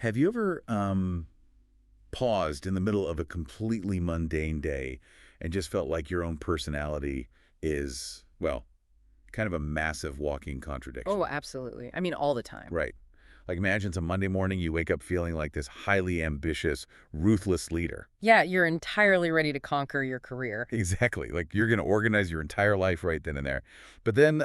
Have you ever paused in the middle of a completely mundane day and just felt like your own personality is, well, kind of a massive walking Oh, contradiction? absolutely. I mean, all the time. Right. Like imagine it's a Monday morning, you wake up feeling like this highly ambitious, ruthless leader. Yeah, you're entirely ready to conquer your career. Exactly. Like you're going to organize your entire life right then and there. But then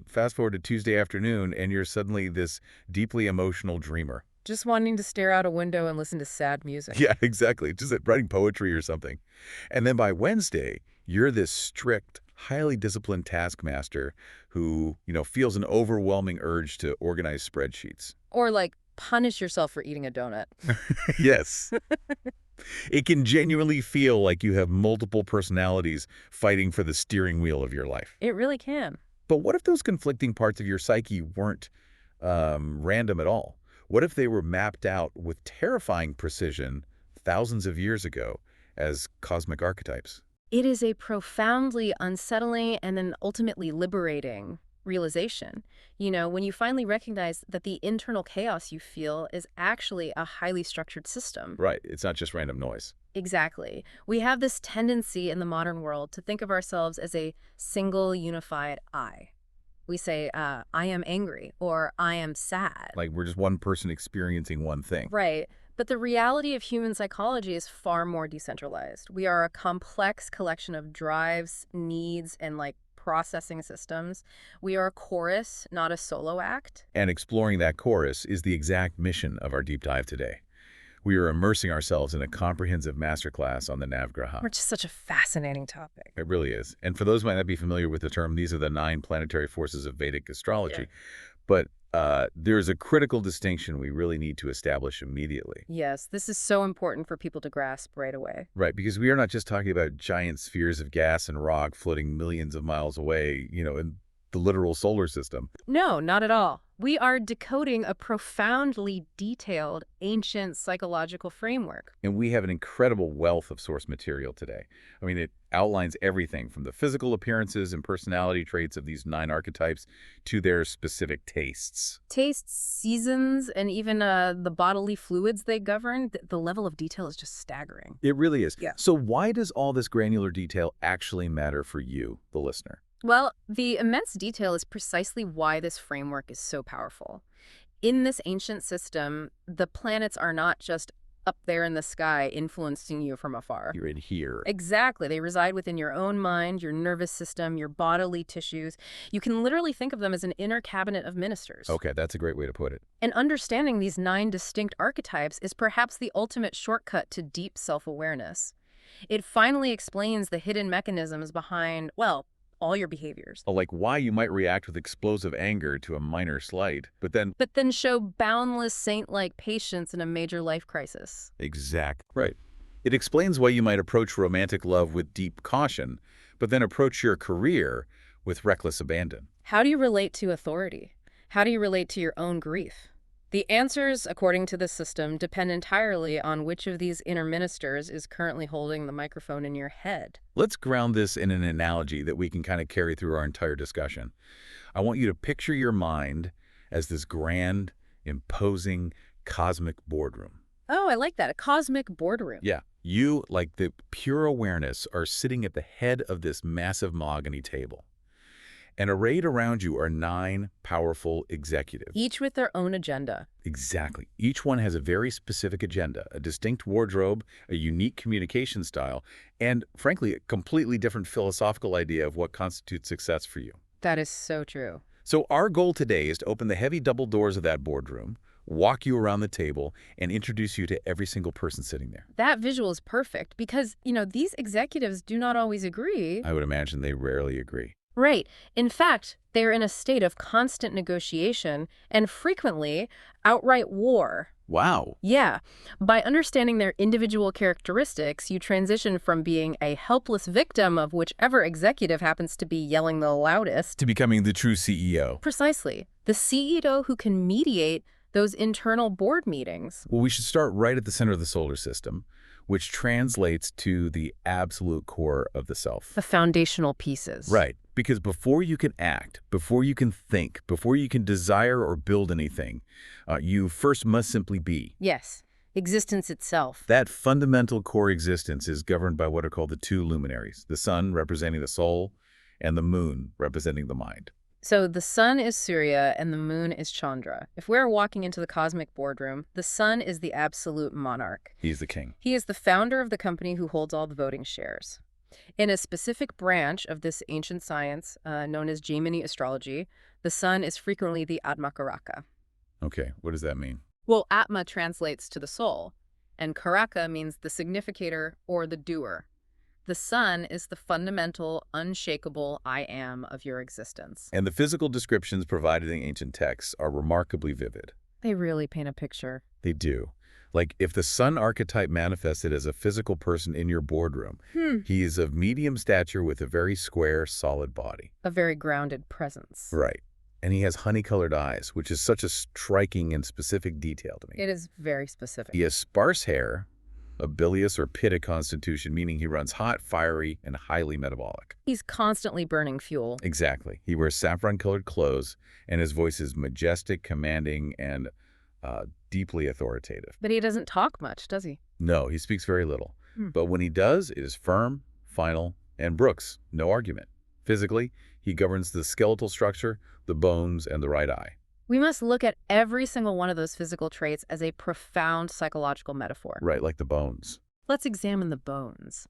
fast forward to Tuesday afternoon and you're suddenly this deeply emotional dreamer. Just wanting to stare out a window and listen to sad music. Yeah, exactly. Just writing poetry or something. And then by Wednesday, you're this strict, highly disciplined taskmaster who, feels an overwhelming urge to organize spreadsheets. Or like, punish yourself for eating a donut. Yes. It can genuinely feel like you have multiple personalities fighting for the steering wheel of your life. It really can. But what if those conflicting parts of your psyche weren't random at all? What if they were mapped out with terrifying precision thousands of years ago as cosmic archetypes? It is a profoundly unsettling and then ultimately liberating realization. When you finally recognize that the internal chaos you feel is actually a highly structured system. Right. It's not just random noise. Exactly. We have this tendency in the modern world to think of ourselves as a single unified I. We say, I am angry or I am sad. Like we're just one person experiencing one thing. Right. But the reality of human psychology is far more decentralized. We are a complex collection of drives, needs, and processing systems. We are a chorus, not a solo act. And exploring that chorus is the exact mission of our deep dive today. We are immersing ourselves in a comprehensive masterclass on the Navgraha. Which is such a fascinating topic. It really is. And for those who might not be familiar with the term, these are the 9 planetary forces of Vedic astrology. Yeah. But there's a critical distinction we really need to establish immediately. Yes, this is so important for people to grasp right away. Right, because we are not just talking about giant spheres of gas and rock floating millions of miles away, in the literal solar system. No, not at all. We are decoding a profoundly detailed, ancient psychological framework. And we have an incredible wealth of source material today. I mean, it outlines everything from the physical appearances and personality traits of these 9 archetypes to their specific tastes. Tastes, seasons, and even the bodily fluids they govern, the level of detail is just staggering. It really is. Yeah. So why does all this granular detail actually matter for you, the listener? Well, the immense detail is precisely why this framework is so powerful. In this ancient system, the planets are not just up there in the sky influencing you from afar. You're in here. Exactly. They reside within your own mind, your nervous system, your bodily tissues. You can literally think of them as an inner cabinet of ministers. Okay, that's a great way to put it. And understanding these 9 distinct archetypes is perhaps the ultimate shortcut to deep self-awareness. It finally explains the hidden mechanisms behind, all your behaviors. Like why you might react with explosive anger to a minor slight, but then show boundless saint-like patience in a major life crisis. Exact. Right. It explains why you might approach romantic love with deep caution, but then approach your career with reckless abandon. How do you relate to authority? How do you relate to your own grief? The answers, according to this system, depend entirely on which of these inner ministers is currently holding the microphone in your head. Let's ground this in an analogy that we can kind of carry through our entire discussion. I want you to picture your mind as this grand, imposing, cosmic boardroom. Oh, I like that. A cosmic boardroom. Yeah. You, like the pure awareness, are sitting at the head of this massive mahogany table. And arrayed around you are 9 powerful executives. Each with their own agenda. Exactly. Each one has a very specific agenda, a distinct wardrobe, a unique communication style, and, frankly, a completely different philosophical idea of what constitutes success for you. That is so true. So our goal today is to open the heavy double doors of that boardroom, walk you around the table, and introduce you to every single person sitting there. That visual is perfect because, these executives do not always agree. I would imagine they rarely agree. Right. In fact, they're in a state of constant negotiation and frequently outright war. Wow. Yeah. By understanding their individual characteristics, you transition from being a helpless victim of whichever executive happens to be yelling the loudest To becoming the true CEO. precisely the CEO who can mediate those internal board meetings. Well, we should start right at the center of the solar system, which translates to the absolute core of the self. The foundational pieces. Right. Because before you can act, before you can think, before you can desire or build anything, you first must simply be. Yes, existence itself. That fundamental core existence is governed by what are called the two luminaries, the sun representing the soul and the moon representing the mind. So the sun is Surya and the moon is Chandra. If we're walking into the cosmic boardroom, the sun is the absolute monarch. He's the king. He is the founder of the company who holds all the voting shares. In a specific branch of this ancient science, known as Jaimini astrology, the sun is frequently the Atmakaraka. Okay, what does that mean? Well, Atma translates to the soul, and Karaka means the significator or the doer. The sun is the fundamental, unshakable I am of your existence. And the physical descriptions provided in ancient texts are remarkably vivid. They really paint a picture. They do. Like, if the sun archetype manifested as a physical person in your boardroom, he is of medium stature with a very square, solid body. A very grounded presence. Right. And he has honey-colored eyes, which is such a striking and specific detail to me. It is very specific. He has sparse hair, a bilious or pitta constitution, meaning he runs hot, fiery, and highly metabolic. He's constantly burning fuel. Exactly. He wears saffron-colored clothes, and his voice is majestic, commanding, and deeply authoritative. But he doesn't talk much, does he? No, he speaks very little. But when he does, it is firm, final, and Brooks, no argument. Physically, he governs the skeletal structure, the bones, and the right eye. We must look at every single one of those physical traits as a profound psychological metaphor. Right, like the bones. Let's examine the bones.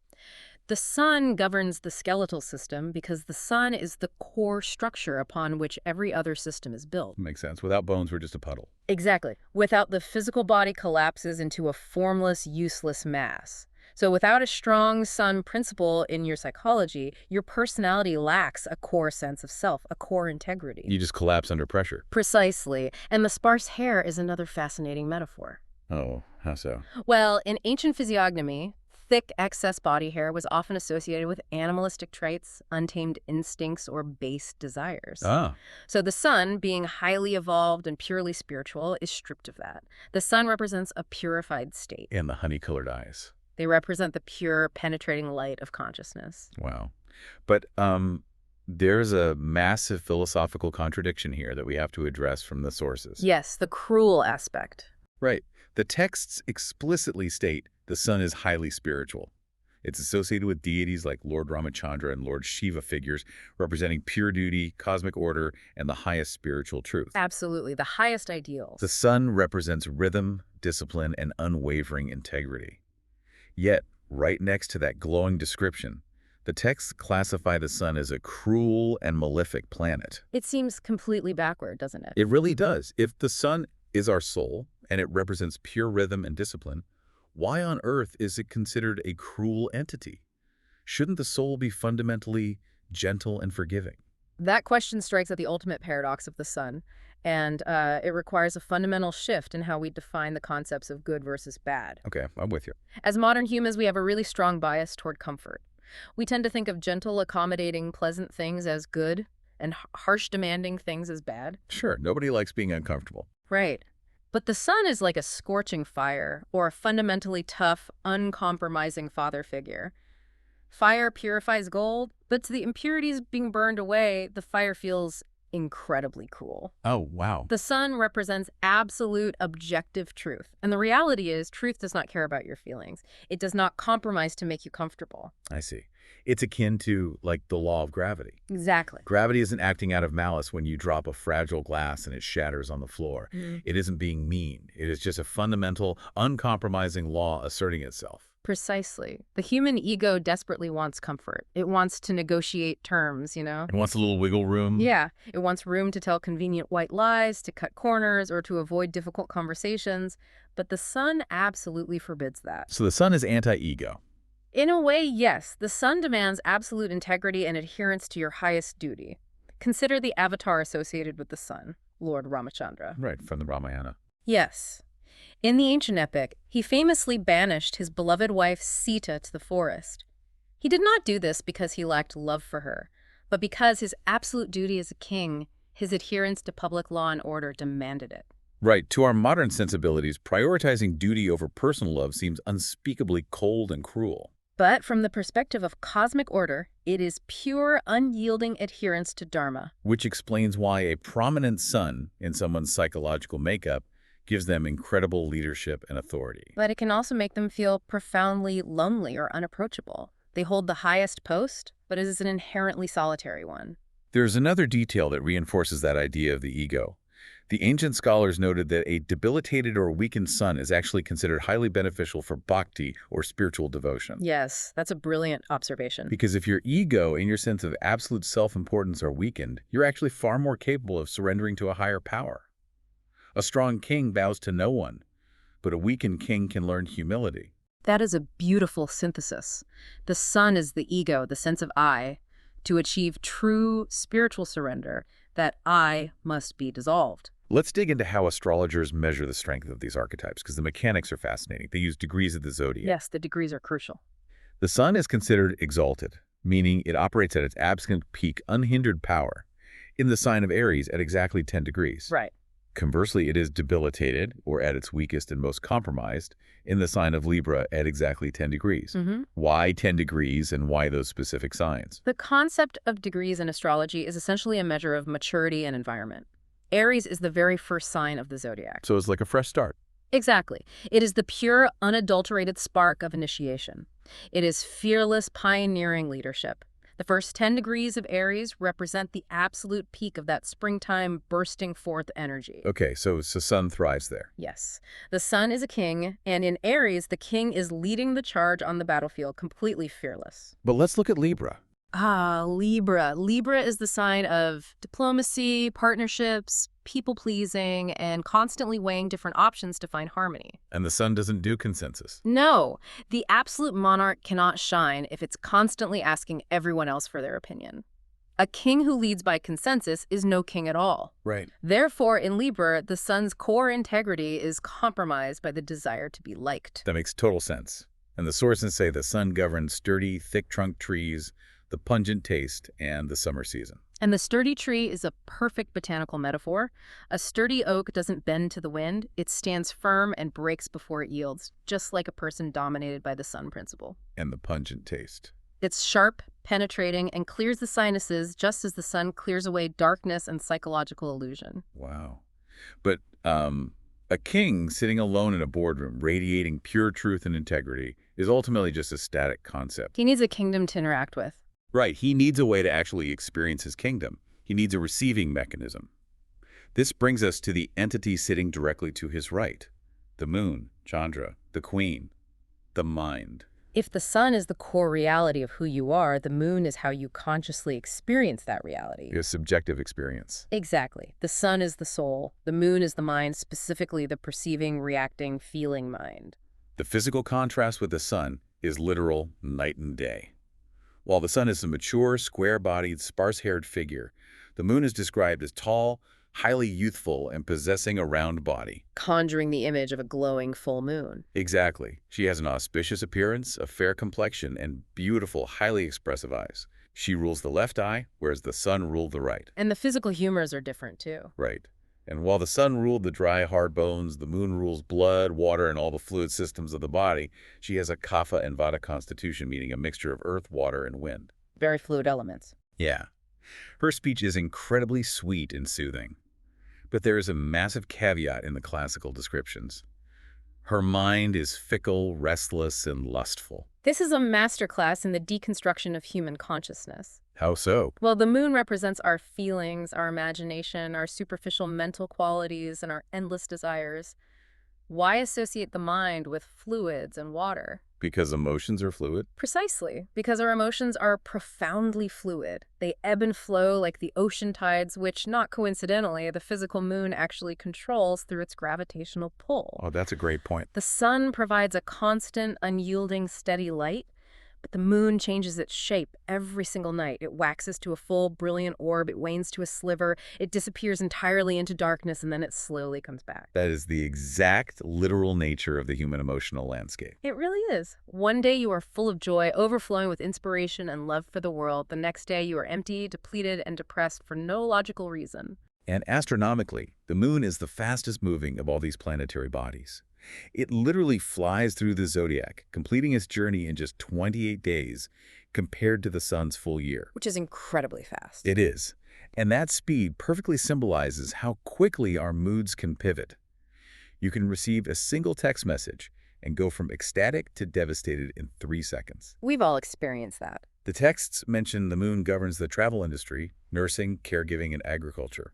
The sun governs the skeletal system because the sun is the core structure upon which every other system is built. Makes sense. Without bones, we're just a puddle. Exactly. Without the physical body collapses into a formless, useless mass. So without a strong sun principle in your psychology, your personality lacks a core sense of self, a core integrity. You just collapse under pressure. Precisely. And the sparse hair is another fascinating metaphor. Oh, how so? Well, in ancient physiognomy, thick excess body hair was often associated with animalistic traits, untamed instincts, or base desires. Ah. So the sun, being highly evolved and purely spiritual, is stripped of that. The sun represents a purified state. And the honey-colored eyes. They represent the pure, penetrating light of consciousness. Wow. But there's a massive philosophical contradiction here that we have to address from the sources. Yes, the cruel aspect. Right. The texts explicitly state the sun is highly spiritual. It's associated with deities like Lord Ramachandra and Lord Shiva figures, representing pure duty, cosmic order, and the highest spiritual truth. Absolutely, the highest ideals. The sun represents rhythm, discipline, and unwavering integrity. Yet, right next to that glowing description, the texts classify the sun as a cruel and malefic planet. It seems completely backward, doesn't it? It really does. If the sun is our soul, and it represents pure rhythm and discipline, why on earth is it considered a cruel entity? Shouldn't the soul be fundamentally gentle and forgiving? That question strikes at the ultimate paradox of the sun, and it requires a fundamental shift in how we define the concepts of good versus bad. Okay, I'm with you. As modern humans, we have a really strong bias toward comfort. We tend to think of gentle, accommodating, pleasant things as good and harsh, demanding things as bad. Sure, nobody likes being uncomfortable. Right. But the sun is like a scorching fire or a fundamentally tough, uncompromising father figure. Fire purifies gold, but to the impurities being burned away, the fire feels incredibly cruel. Oh, wow. The sun represents absolute objective truth. And the reality is, truth does not care about your feelings. It does not compromise to make you comfortable. I see. It's akin to, like, the law of gravity. Exactly. Gravity isn't acting out of malice when you drop a fragile glass and it shatters on the floor. It isn't being mean. It is just a fundamental, uncompromising law asserting itself. Precisely. The human ego desperately wants comfort. It wants to negotiate terms, It wants a little wiggle room. Yeah. It wants room to tell convenient white lies, to cut corners, or to avoid difficult conversations. But the sun absolutely forbids that. So the sun is anti-ego. In a way, yes. The sun demands absolute integrity and adherence to your highest duty. Consider the avatar associated with the sun, Lord Ramachandra. Right, from the Ramayana. Yes. In the ancient epic, he famously banished his beloved wife Sita to the forest. He did not do this because he lacked love for her, but because his absolute duty as a king, his adherence to public law and order demanded it. Right, to our modern sensibilities, prioritizing duty over personal love seems unspeakably cold and cruel. But from the perspective of cosmic order, it is pure, unyielding adherence to Dharma. Which explains why a prominent sun in someone's psychological makeup gives them incredible leadership and authority. But it can also make them feel profoundly lonely or unapproachable. They hold the highest post, but it is an inherently solitary one. There's another detail that reinforces that idea of the ego. The ancient scholars noted that a debilitated or weakened sun is actually considered highly beneficial for bhakti, or spiritual devotion. Yes, that's a brilliant observation. Because if your ego and your sense of absolute self-importance are weakened, you're actually far more capable of surrendering to a higher power. A strong king bows to no one, but a weakened king can learn humility. That is a beautiful synthesis. The sun is the ego, the sense of I. To achieve true spiritual surrender, that I must be dissolved. Let's dig into how astrologers measure the strength of these archetypes, because the mechanics are fascinating. They use degrees of the zodiac. Yes, the degrees are crucial. The sun is considered exalted, meaning it operates at its absolute peak, unhindered power, in the sign of Aries at exactly 10 degrees. Right. Conversely, it is debilitated, or at its weakest and most compromised, in the sign of Libra at exactly 10 degrees. Why 10 degrees and why those specific signs? The concept of degrees in astrology is essentially a measure of maturity and environment. Aries is the very first sign of the zodiac. So it's like a fresh start. Exactly. It is the pure, unadulterated spark of initiation. It is fearless, pioneering leadership. The first 10 degrees of Aries represent the absolute peak of that springtime bursting forth energy. Okay, so the sun thrives there. Yes. The sun is a king, and in Aries, the king is leading the charge on the battlefield, completely fearless. But let's look at Libra. Libra. Libra is the sign of diplomacy, partnerships, people-pleasing, and constantly weighing different options to find harmony. And the sun doesn't do consensus. No, the absolute monarch cannot shine if it's constantly asking everyone else for their opinion. A king who leads by consensus is no king at all. Right. Therefore, in Libra, the sun's core integrity is compromised by the desire to be liked. That makes total sense. And the sources say the sun governs sturdy, thick-trunked trees, the pungent taste, and the summer season. And the sturdy tree is a perfect botanical metaphor. A sturdy oak doesn't bend to the wind. It stands firm and breaks before it yields, just like a person dominated by the sun principle. And the pungent taste. It's sharp, penetrating, and clears the sinuses just as the sun clears away darkness and psychological illusion. Wow. But a king sitting alone in a boardroom, radiating pure truth and integrity, is ultimately just a static concept. He needs a kingdom to interact with. Right, he needs a way to actually experience his kingdom. He needs a receiving mechanism. This brings us to the entity sitting directly to his right. The moon, Chandra, the queen, the mind. If the sun is the core reality of who you are, the moon is how you consciously experience that reality. A subjective experience. Exactly. The sun is the soul. The moon is the mind, specifically the perceiving, reacting, feeling mind. The physical contrast with the sun is literal night and day. While the sun is a mature, square-bodied, sparse-haired figure, the moon is described as tall, highly youthful, and possessing a round body. Conjuring the image of a glowing full moon. Exactly. She has an auspicious appearance, a fair complexion, and beautiful, highly expressive eyes. She rules the left eye, whereas the sun ruled the right. And the physical humors are different, too. Right. And while the sun ruled the dry, hard bones, the moon rules blood, water, and all the fluid systems of the body. She has a kapha and vata constitution, meaning a mixture of earth, water, and wind. Very fluid elements. Yeah. Her speech is incredibly sweet and soothing. But there is a massive caveat in the classical descriptions. Her mind is fickle, restless, and lustful. This is a masterclass in the deconstruction of human consciousness. How so? Well, the moon represents our feelings, our imagination, our superficial mental qualities, and our endless desires. Why associate the mind with fluids and water? Because emotions are fluid? Precisely, because our emotions are profoundly fluid. They ebb and flow like the ocean tides, which, not coincidentally, the physical moon actually controls through its gravitational pull. Oh, that's a great point. The sun provides a constant, unyielding, steady light, but the moon changes its shape every single night. It waxes to a full, brilliant orb, it wanes to a sliver, it disappears entirely into darkness, and then it slowly comes back. That is the exact, literal nature of the human emotional landscape. It really is. One day you are full of joy, overflowing with inspiration and love for the world. The next day you are empty, depleted, and depressed for no logical reason. And astronomically, the moon is the fastest moving of all these planetary bodies. It literally flies through the zodiac, completing its journey in just 28 days compared to the sun's full year. Which is incredibly fast. It is. And that speed perfectly symbolizes how quickly our moods can pivot. You can receive a single text message and go from ecstatic to devastated in 3 seconds. We've all experienced that. The texts mention the moon governs the travel industry, nursing, caregiving, and agriculture.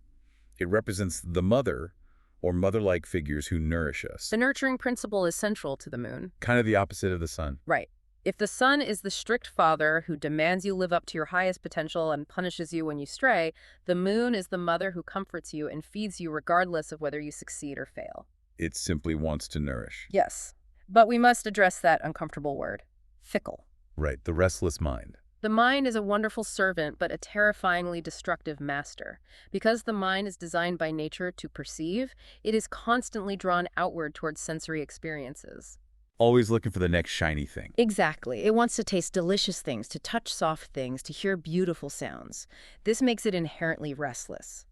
It represents the mother or mother-like figures who nourish us. The nurturing principle is central to the moon. Kind of the opposite of the sun. Right. If the sun is the strict father who demands you live up to your highest potential and punishes you when you stray, the moon is the mother who comforts you and feeds you regardless of whether you succeed or fail. It simply wants to nourish. Yes. But we must address that uncomfortable word. Fickle. Right, the restless mind. The mind is a wonderful servant, but a terrifyingly destructive master. Because the mind is designed by nature to perceive, it is constantly drawn outward towards sensory experiences. Always looking for the next shiny thing. Exactly. It wants to taste delicious things, to touch soft things, to hear beautiful sounds. This makes it inherently restless.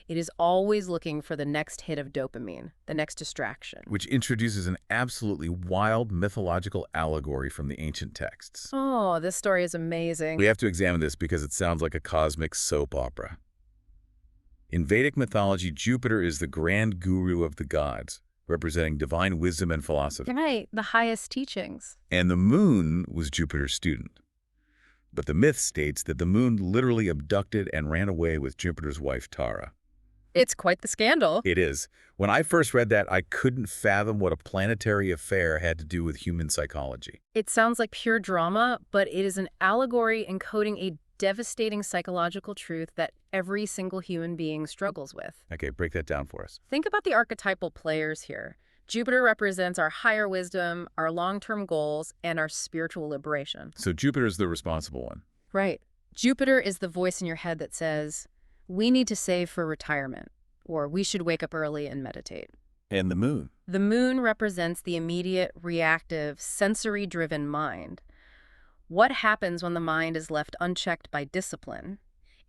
It is always looking for the next hit of dopamine, the next distraction. Which introduces an absolutely wild mythological allegory from the ancient texts. Oh, this story is amazing. We have to examine this because it sounds like a cosmic soap opera. In Vedic mythology, Jupiter is the grand guru of the gods, representing divine wisdom and philosophy. Right, the highest teachings. And the moon was Jupiter's student. But the myth states that the moon literally abducted and ran away with Jupiter's wife, Tara. It's quite the scandal. It is. When I first read that, I couldn't fathom what a planetary affair had to do with human psychology. It sounds like pure drama, but it is an allegory encoding a devastating psychological truth that every single human being struggles with. Okay, break that down for us. Think about the archetypal players here. Jupiter represents our higher wisdom, our long-term goals, and our spiritual liberation. So Jupiter's the responsible one. Right. Jupiter is the voice in your head that says, we need to save for retirement, or we should wake up early and meditate. And the moon? The moon represents the immediate, reactive, sensory-driven mind. What happens when the mind is left unchecked by discipline?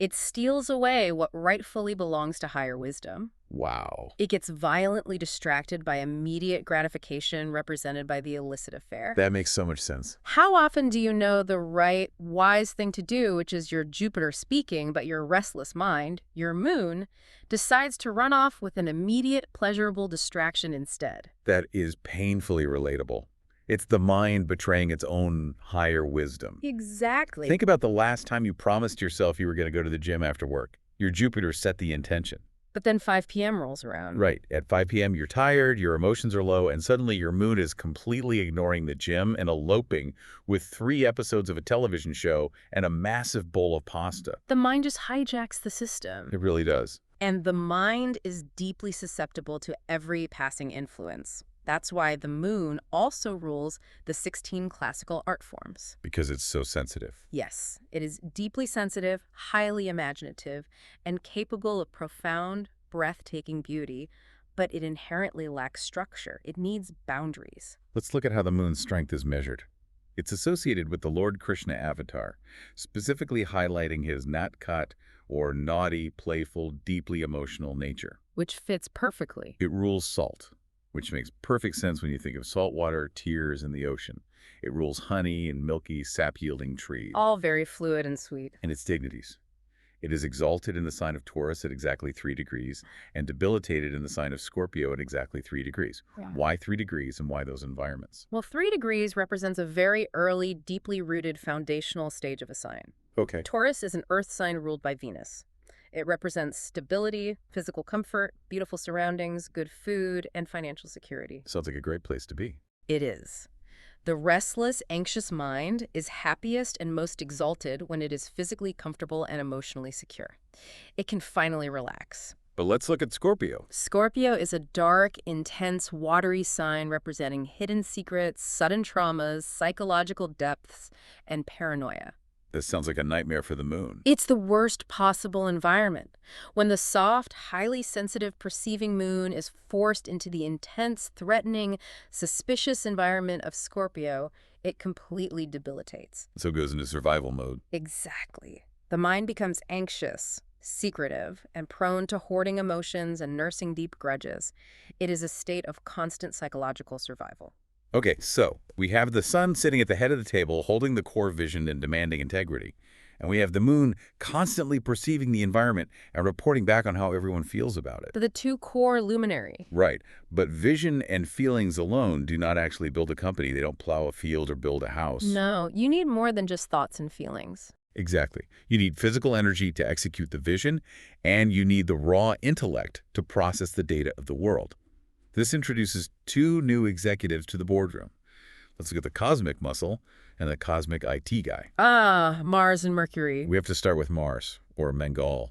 It steals away what rightfully belongs to higher wisdom. Wow. It gets violently distracted by immediate gratification represented by the illicit affair. That makes so much sense. How often do you know the right, wise thing to do, which is your Jupiter speaking, but your restless mind, your moon, decides to run off with an immediate, pleasurable distraction instead? That is painfully relatable. It's the mind betraying its own higher wisdom. Exactly. Think about the last time you promised yourself you were going to go to the gym after work. Your Jupiter set the intention. But then 5 p.m. rolls around. Right. At 5 p.m., you're tired, your emotions are low, and suddenly your moon is completely ignoring the gym and eloping with 3 episodes of a television show and a massive bowl of pasta. The mind just hijacks the system. It really does. And the mind is deeply susceptible to every passing influence. That's why the moon also rules the 16 classical art forms. Because it's so sensitive. Yes, it is deeply sensitive, highly imaginative, and capable of profound, breathtaking beauty, but it inherently lacks structure. It needs boundaries. Let's look at how the moon's strength is measured. It's associated with the Lord Krishna avatar, specifically highlighting his natkat, or naughty, playful, deeply emotional nature. Which fits perfectly. It rules salt, which makes perfect sense when you think of salt water, tears, and the ocean. It rules honey and milky, sap-yielding trees. All very fluid and sweet. And its dignities. It is exalted in the sign of Taurus at exactly 3 degrees and debilitated in the sign of Scorpio at exactly 3 degrees. Yeah. Why 3 degrees and why those environments? Well, 3 degrees represents a very early, deeply rooted foundational stage of a sign. Okay. Taurus is an earth sign ruled by Venus. It represents stability, physical comfort, beautiful surroundings, good food, and financial security. Sounds like a great place to be. It is. The restless, anxious mind is happiest and most exalted when it is physically comfortable and emotionally secure. It can finally relax. But let's look at Scorpio. Scorpio is a dark, intense, watery sign representing hidden secrets, sudden traumas, psychological depths, and paranoia. This sounds like a nightmare for the moon. It's the worst possible environment. When the soft, highly sensitive, perceiving moon is forced into the intense, threatening, suspicious environment of Scorpio, it completely debilitates. So it goes into survival mode. Exactly. The mind becomes anxious, secretive, and prone to hoarding emotions and nursing deep grudges. It is a state of constant psychological survival. Okay, so we have the sun sitting at the head of the table, holding the core vision and demanding integrity. And we have the moon constantly perceiving the environment and reporting back on how everyone feels about it. The two core luminary. Right, but vision and feelings alone do not actually build a company. They don't plow a field or build a house. No, you need more than just thoughts and feelings. Exactly. You need physical energy to execute the vision, and you need the raw intellect to process the data of the world. This introduces two new executives to the boardroom. Let's look at the cosmic muscle and the cosmic IT guy. Ah, Mars and Mercury. We have to start with Mars, or Mangal,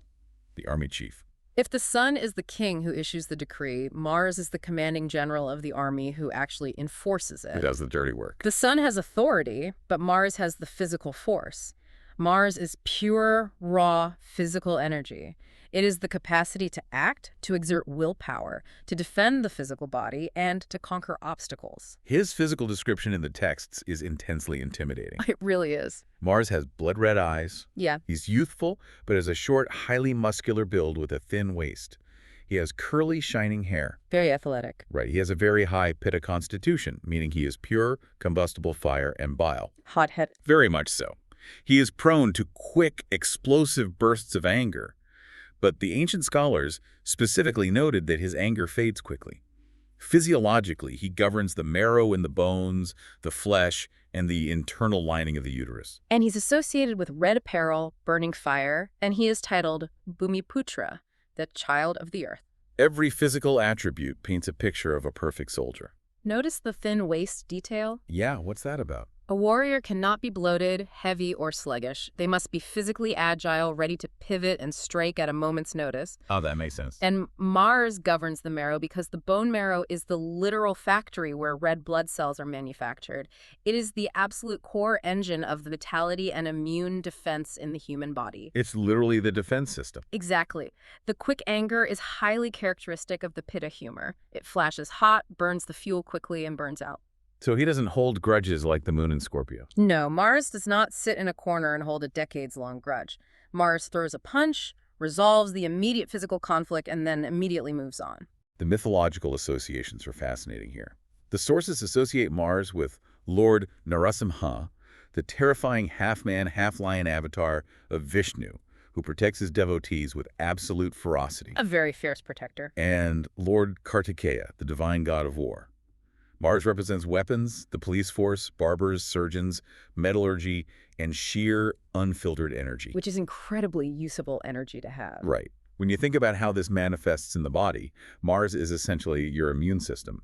the army chief. If the sun is the king who issues the decree, Mars is the commanding general of the army who actually enforces Who it. does the dirty work. The sun has authority, but Mars has the physical force. Mars is pure, raw, physical energy. It is the capacity to act, to exert willpower, to defend the physical body, and to conquer obstacles. His physical description in the texts is intensely intimidating. It really is. Mars has blood-red eyes. Yeah. He's youthful, but has a short, highly muscular build with a thin waist. He has curly, shining hair. Very athletic. Right, he has a very high pitta constitution, meaning he is pure, combustible fire and bile. Hot-headed. Very much so. He is prone to quick, explosive bursts of anger. But the ancient scholars specifically noted that his anger fades quickly. Physiologically, he governs the marrow in the bones, the flesh, and the internal lining of the uterus. And he's associated with red apparel, burning fire, and he is titled Bhumiputra, the child of the earth. Every physical attribute paints a picture of a perfect soldier. Notice the thin waist detail? Yeah, what's that about? A warrior cannot be bloated, heavy, or sluggish. They must be physically agile, ready to pivot and strike at a moment's notice. Oh, that makes sense. And Mars governs the marrow because the bone marrow is the literal factory where red blood cells are manufactured. It is the absolute core engine of the vitality and immune defense in the human body. It's literally the defense system. Exactly. The quick anger is highly characteristic of the Pitta humor. It flashes hot, burns the fuel quickly, and burns out. So he doesn't hold grudges like the moon in Scorpio. No, Mars does not sit in a corner and hold a decades-long grudge. Mars throws a punch, resolves the immediate physical conflict, and then immediately moves on. The mythological associations are fascinating here. The sources associate Mars with Lord Narasimha, the terrifying half-man, half-lion avatar of Vishnu, who protects his devotees with absolute ferocity, A very fierce protector. and Lord Kartikeya, the divine god of war. Mars represents weapons, the police force, barbers, surgeons, metallurgy, and sheer, unfiltered energy. Which is incredibly usable energy to have. Right. When you think about how this manifests in the body, Mars is essentially your immune system,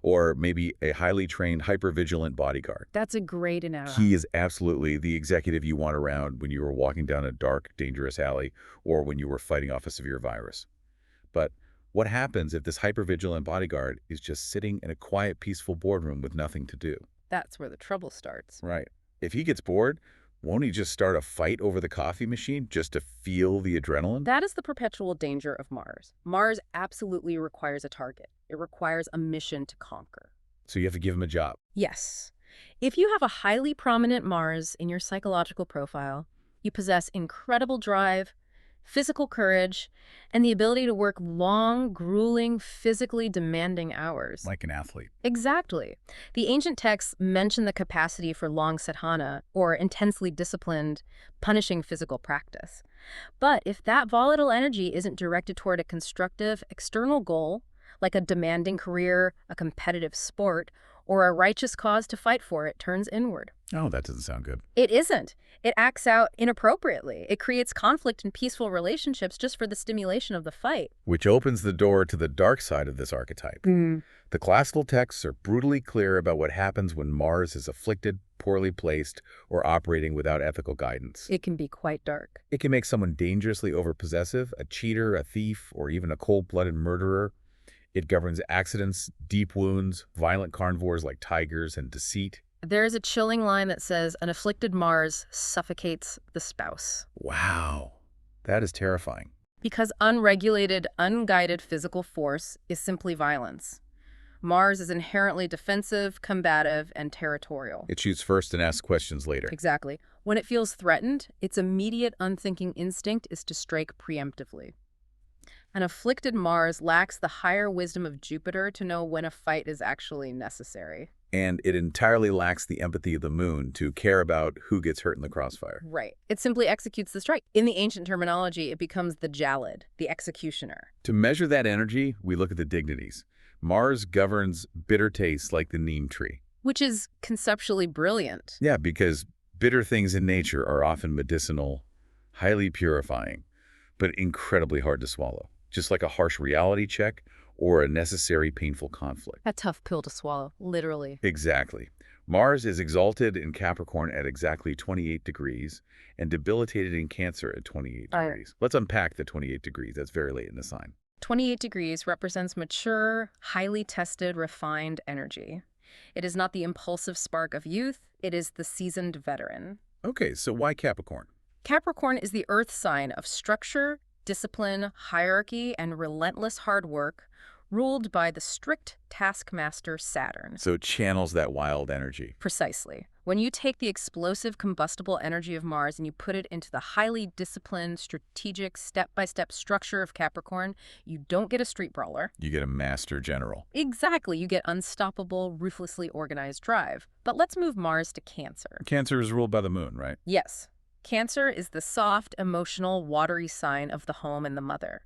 or maybe a highly trained, hypervigilant bodyguard. That's a great analogy. He is absolutely the executive you want around when you were walking down a dark, dangerous alley or when you were fighting off a severe virus. But what happens if this hypervigilant bodyguard is just sitting in a quiet, peaceful boardroom with nothing to do? That's where the trouble starts. Right. If he gets bored, won't he just start a fight over the coffee machine just to feel the adrenaline? That is the perpetual danger of Mars. Mars absolutely requires a target. It requires a mission to conquer. So you have to give him a job. Yes. If you have a highly prominent Mars in your psychological profile, you possess incredible drive, physical courage, and the ability to work long, grueling, physically demanding hours. Like an athlete. Exactly. The ancient texts mention the capacity for long sadhana, or intensely disciplined, punishing physical practice. But if that volatile energy isn't directed toward a constructive external goal, like a demanding career, a competitive sport, or a righteous cause to fight for, it turns inward. Oh, that doesn't sound good. It isn't. It acts out inappropriately. It creates conflict in peaceful relationships just for the stimulation of the fight. Which opens the door to the dark side of this archetype. The classical texts are brutally clear about what happens when Mars is afflicted, poorly placed, or operating without ethical guidance. It can be quite dark. It can make someone dangerously overpossessive, a cheater, a thief, or even a cold-blooded murderer. It governs accidents, deep wounds, violent carnivores like tigers, and deceit. There is a chilling line that says, an afflicted Mars suffocates the spouse. Wow, that is terrifying. Because unregulated, unguided physical force is simply violence. Mars is inherently defensive, combative, and territorial. It shoots first and asks questions later. Exactly. When it feels threatened, its immediate unthinking instinct is to strike preemptively. An afflicted Mars lacks the higher wisdom of Jupiter to know when a fight is actually necessary. And it entirely lacks the empathy of the moon to care about who gets hurt in the crossfire. Right. It simply executes the strike. In the ancient terminology, it becomes the Jalad, the executioner. To measure that energy, we look at the dignities. Mars governs bitter tastes like the neem tree. Which is conceptually brilliant. Yeah, because bitter things in nature are often medicinal, highly purifying, but incredibly hard to swallow. Just like a harsh reality check or a necessary painful conflict. A tough pill to swallow, literally. Exactly. Mars is exalted in Capricorn at exactly 28 degrees and debilitated in Cancer at 28 degrees. Let's unpack the 28 degrees. That's very late in the sign. 28 degrees represents mature, highly tested, refined energy. It is not the impulsive spark of youth, it is the seasoned veteran. Okay, so why Capricorn? Capricorn is the earth sign of structure, discipline, hierarchy, and relentless hard work, ruled by the strict taskmaster Saturn. So it channels that wild energy. Precisely. When you take the explosive combustible energy of Mars and you put it into the highly disciplined, strategic, step-by-step structure of Capricorn, you don't get a street brawler. You get a master general. Exactly. You get unstoppable, ruthlessly organized drive. But let's move Mars to Cancer. Cancer is ruled by the moon, right? Yes. Cancer is the soft, emotional, watery sign of the home and the mother.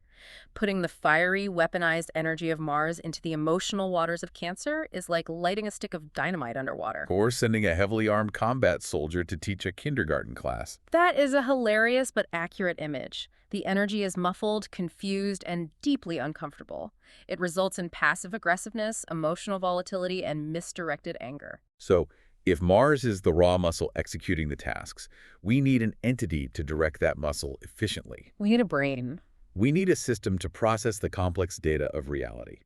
Putting the fiery, weaponized energy of Mars into the emotional waters of Cancer is like lighting a stick of dynamite underwater. Or sending a heavily armed combat soldier to teach a kindergarten class. That is a hilarious but accurate image. The energy is muffled, confused, and deeply uncomfortable. It results in passive aggressiveness, emotional volatility, and misdirected anger. So, if Mars is the raw muscle executing the tasks, we need an entity to direct that muscle efficiently. We need a brain. We need a system to process the complex data of reality.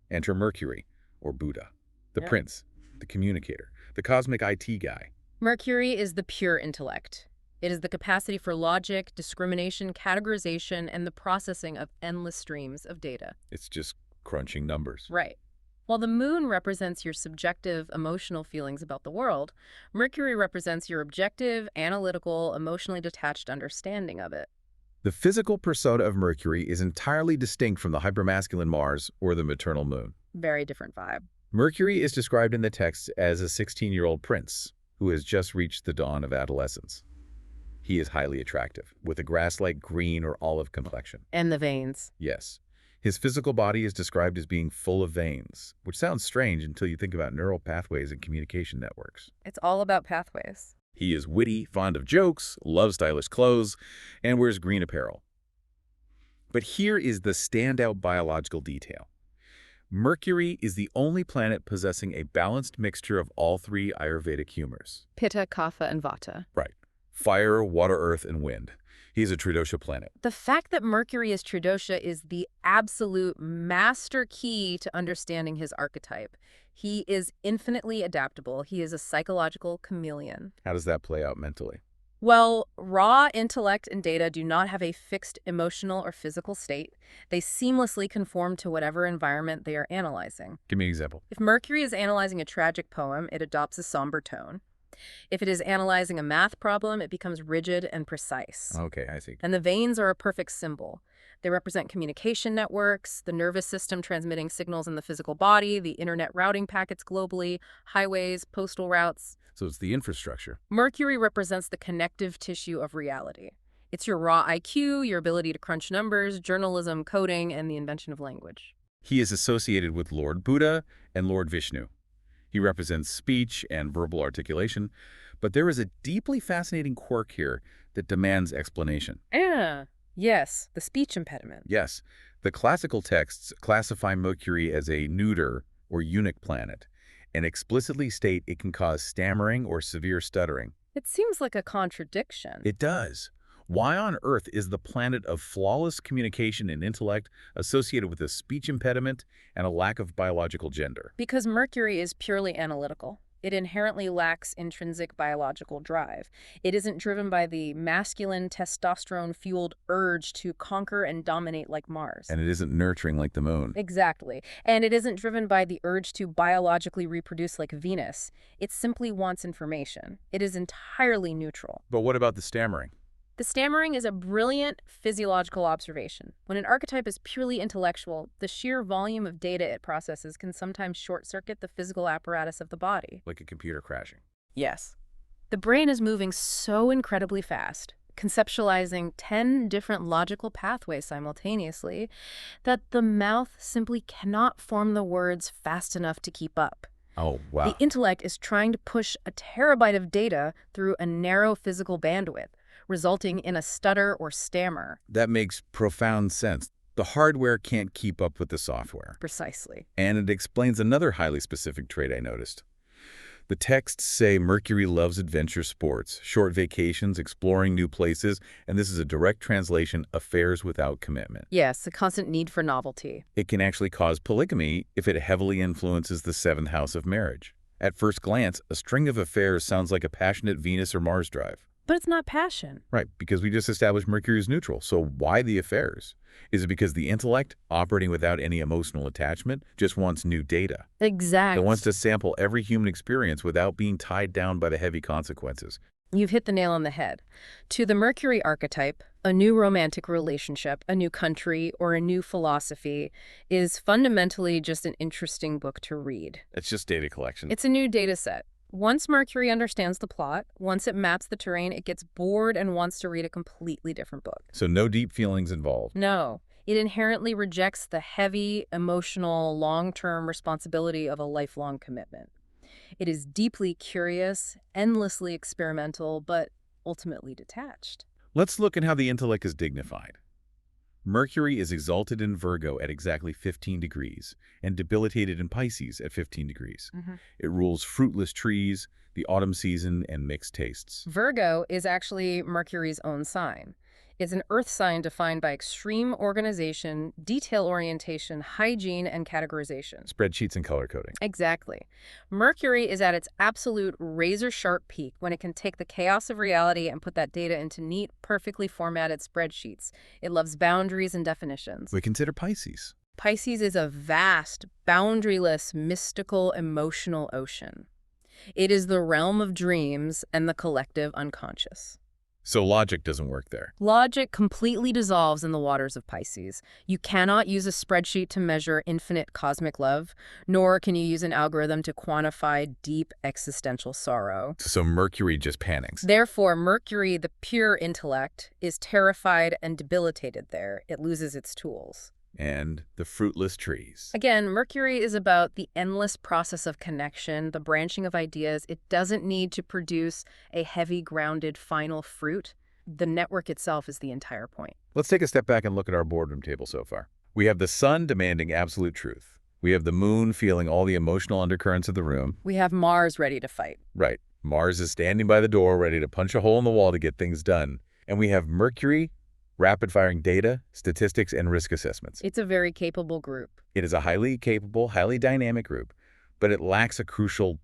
Enter Mercury, or Buddha, the prince, the communicator, the cosmic IT guy. Mercury is the pure intellect. It is the capacity for logic, discrimination, categorization, and the processing of endless streams of data. It's just crunching numbers. Right. While the moon represents your subjective, emotional feelings about the world, Mercury represents your objective, analytical, emotionally detached understanding of it. The physical persona of Mercury is entirely distinct from the hypermasculine Mars or the maternal moon. Very different vibe. Mercury is described in the text as a 16-year-old prince who has just reached the dawn of adolescence. He is highly attractive, with a grass-like green or olive complexion. And the veins. Yes. His physical body is described as being full of veins, which sounds strange until you think about neural pathways and communication networks. It's all about pathways. He is witty, fond of jokes, loves stylish clothes, and wears green apparel. But here is the standout biological detail. Mercury is the only planet possessing a balanced mixture of all three Ayurvedic humors. Pitta, Kapha, and Vata. Right. Fire, water, earth, and wind. He's a Tridosha planet. The fact that Mercury is Tridosha is the absolute master key to understanding his archetype. He is infinitely adaptable. He is a psychological chameleon. How does that play out mentally? Well, raw intellect and data do not have a fixed emotional or physical state. They seamlessly conform to whatever environment they are analyzing. Give me an example. If Mercury is analyzing a tragic poem, it adopts a somber tone. If it is analyzing a math problem, it becomes rigid and precise. Okay, I see. And the veins are a perfect symbol. They represent communication networks, the nervous system transmitting signals in the physical body, the internet routing packets globally, highways, postal routes. So it's the infrastructure. Mercury represents the connective tissue of reality. It's your raw IQ, your ability to crunch numbers, journalism, coding, and the invention of language. He is associated with Lord Buddha and Lord Vishnu. He represents speech and verbal articulation, but there is a deeply fascinating quirk here that demands explanation. Yes, the speech impediment. Yes, the classical texts classify Mercury as a neuter or eunuch planet and explicitly state it can cause stammering or severe stuttering. It seems like a contradiction. It does. Why on earth is the planet of flawless communication and intellect associated with a speech impediment and a lack of biological gender? Because Mercury is purely analytical. It inherently lacks intrinsic biological drive. It isn't driven by the masculine testosterone-fueled urge to conquer and dominate like Mars. And it isn't nurturing like the moon. Exactly. And it isn't driven by the urge to biologically reproduce like Venus. It simply wants information. It is entirely neutral. But what about the stammering? The stammering is a brilliant physiological observation. When an archetype is purely intellectual, the sheer volume of data it processes can sometimes short-circuit the physical apparatus of the body. Like a computer crashing. Yes. The brain is moving so incredibly fast, conceptualizing 10 different logical pathways simultaneously, that the mouth simply cannot form the words fast enough to keep up. Oh, wow. The intellect is trying to push a terabyte of data through a narrow physical bandwidth, resulting in a stutter or stammer. That makes profound sense. The hardware can't keep up with the software. Precisely. And it explains another highly specific trait I noticed. The texts say Mercury loves adventure sports, short vacations, exploring new places, and this is a direct translation, affairs without commitment. Yes, a constant need for novelty. It can actually cause polygamy if it heavily influences the seventh house of marriage. At first glance, a string of affairs sounds like a passionate Venus or Mars drive. But it's not passion. Right, because we just established Mercury is neutral. So why the affairs? Is it because the intellect, operating without any emotional attachment, just wants new data? Exactly. It wants to sample every human experience without being tied down by the heavy consequences. You've hit the nail on the head. To the Mercury archetype, a new romantic relationship, a new country, or a new philosophy is fundamentally just an interesting book to read. It's just data collection. It's a new data set. Once Mercury understands the plot, once it maps the terrain, it gets bored and wants to read a completely different book. So no deep feelings involved. No, it inherently rejects the heavy, emotional, long-term responsibility of a lifelong commitment. It is deeply curious, endlessly experimental, but ultimately detached. Let's look at how the intellect is dignified. Mercury is exalted in Virgo at exactly 15 degrees and debilitated in Pisces at 15 degrees. It rules fruitless trees, the autumn season, and mixed tastes. Virgo is actually Mercury's own sign. It's an earth sign defined by extreme organization, detail orientation, hygiene, and categorization. Spreadsheets and color coding. Exactly. Mercury is at its absolute razor-sharp peak when it can take the chaos of reality and put that data into neat, perfectly formatted spreadsheets. It loves boundaries and definitions. We consider Pisces. Pisces is a vast, boundaryless, mystical, emotional ocean. It is the realm of dreams and the collective unconscious. So logic doesn't work there. Logic completely dissolves in the waters of Pisces. You cannot use a spreadsheet to measure infinite cosmic love, nor can you use an algorithm to quantify deep existential sorrow. So Mercury just panics. Therefore, Mercury, the pure intellect, is terrified and debilitated there. It loses its tools. And the fruitless trees. Again, Mercury is about the endless process of connection, the branching of ideas. It doesn't need to produce a heavy, grounded final fruit. The network itself is the entire point. Let's take a step back and look at our boardroom table so far. We have the sun demanding absolute truth. We have the moon feeling all the emotional undercurrents of the room. We have Mars ready to fight. Right. Mars is standing by the door ready to punch a hole in the wall to get things done. And we have Mercury rapid-firing data, statistics, and risk assessments. It's a very capable group. It is a highly capable, highly dynamic group, but it lacks a crucial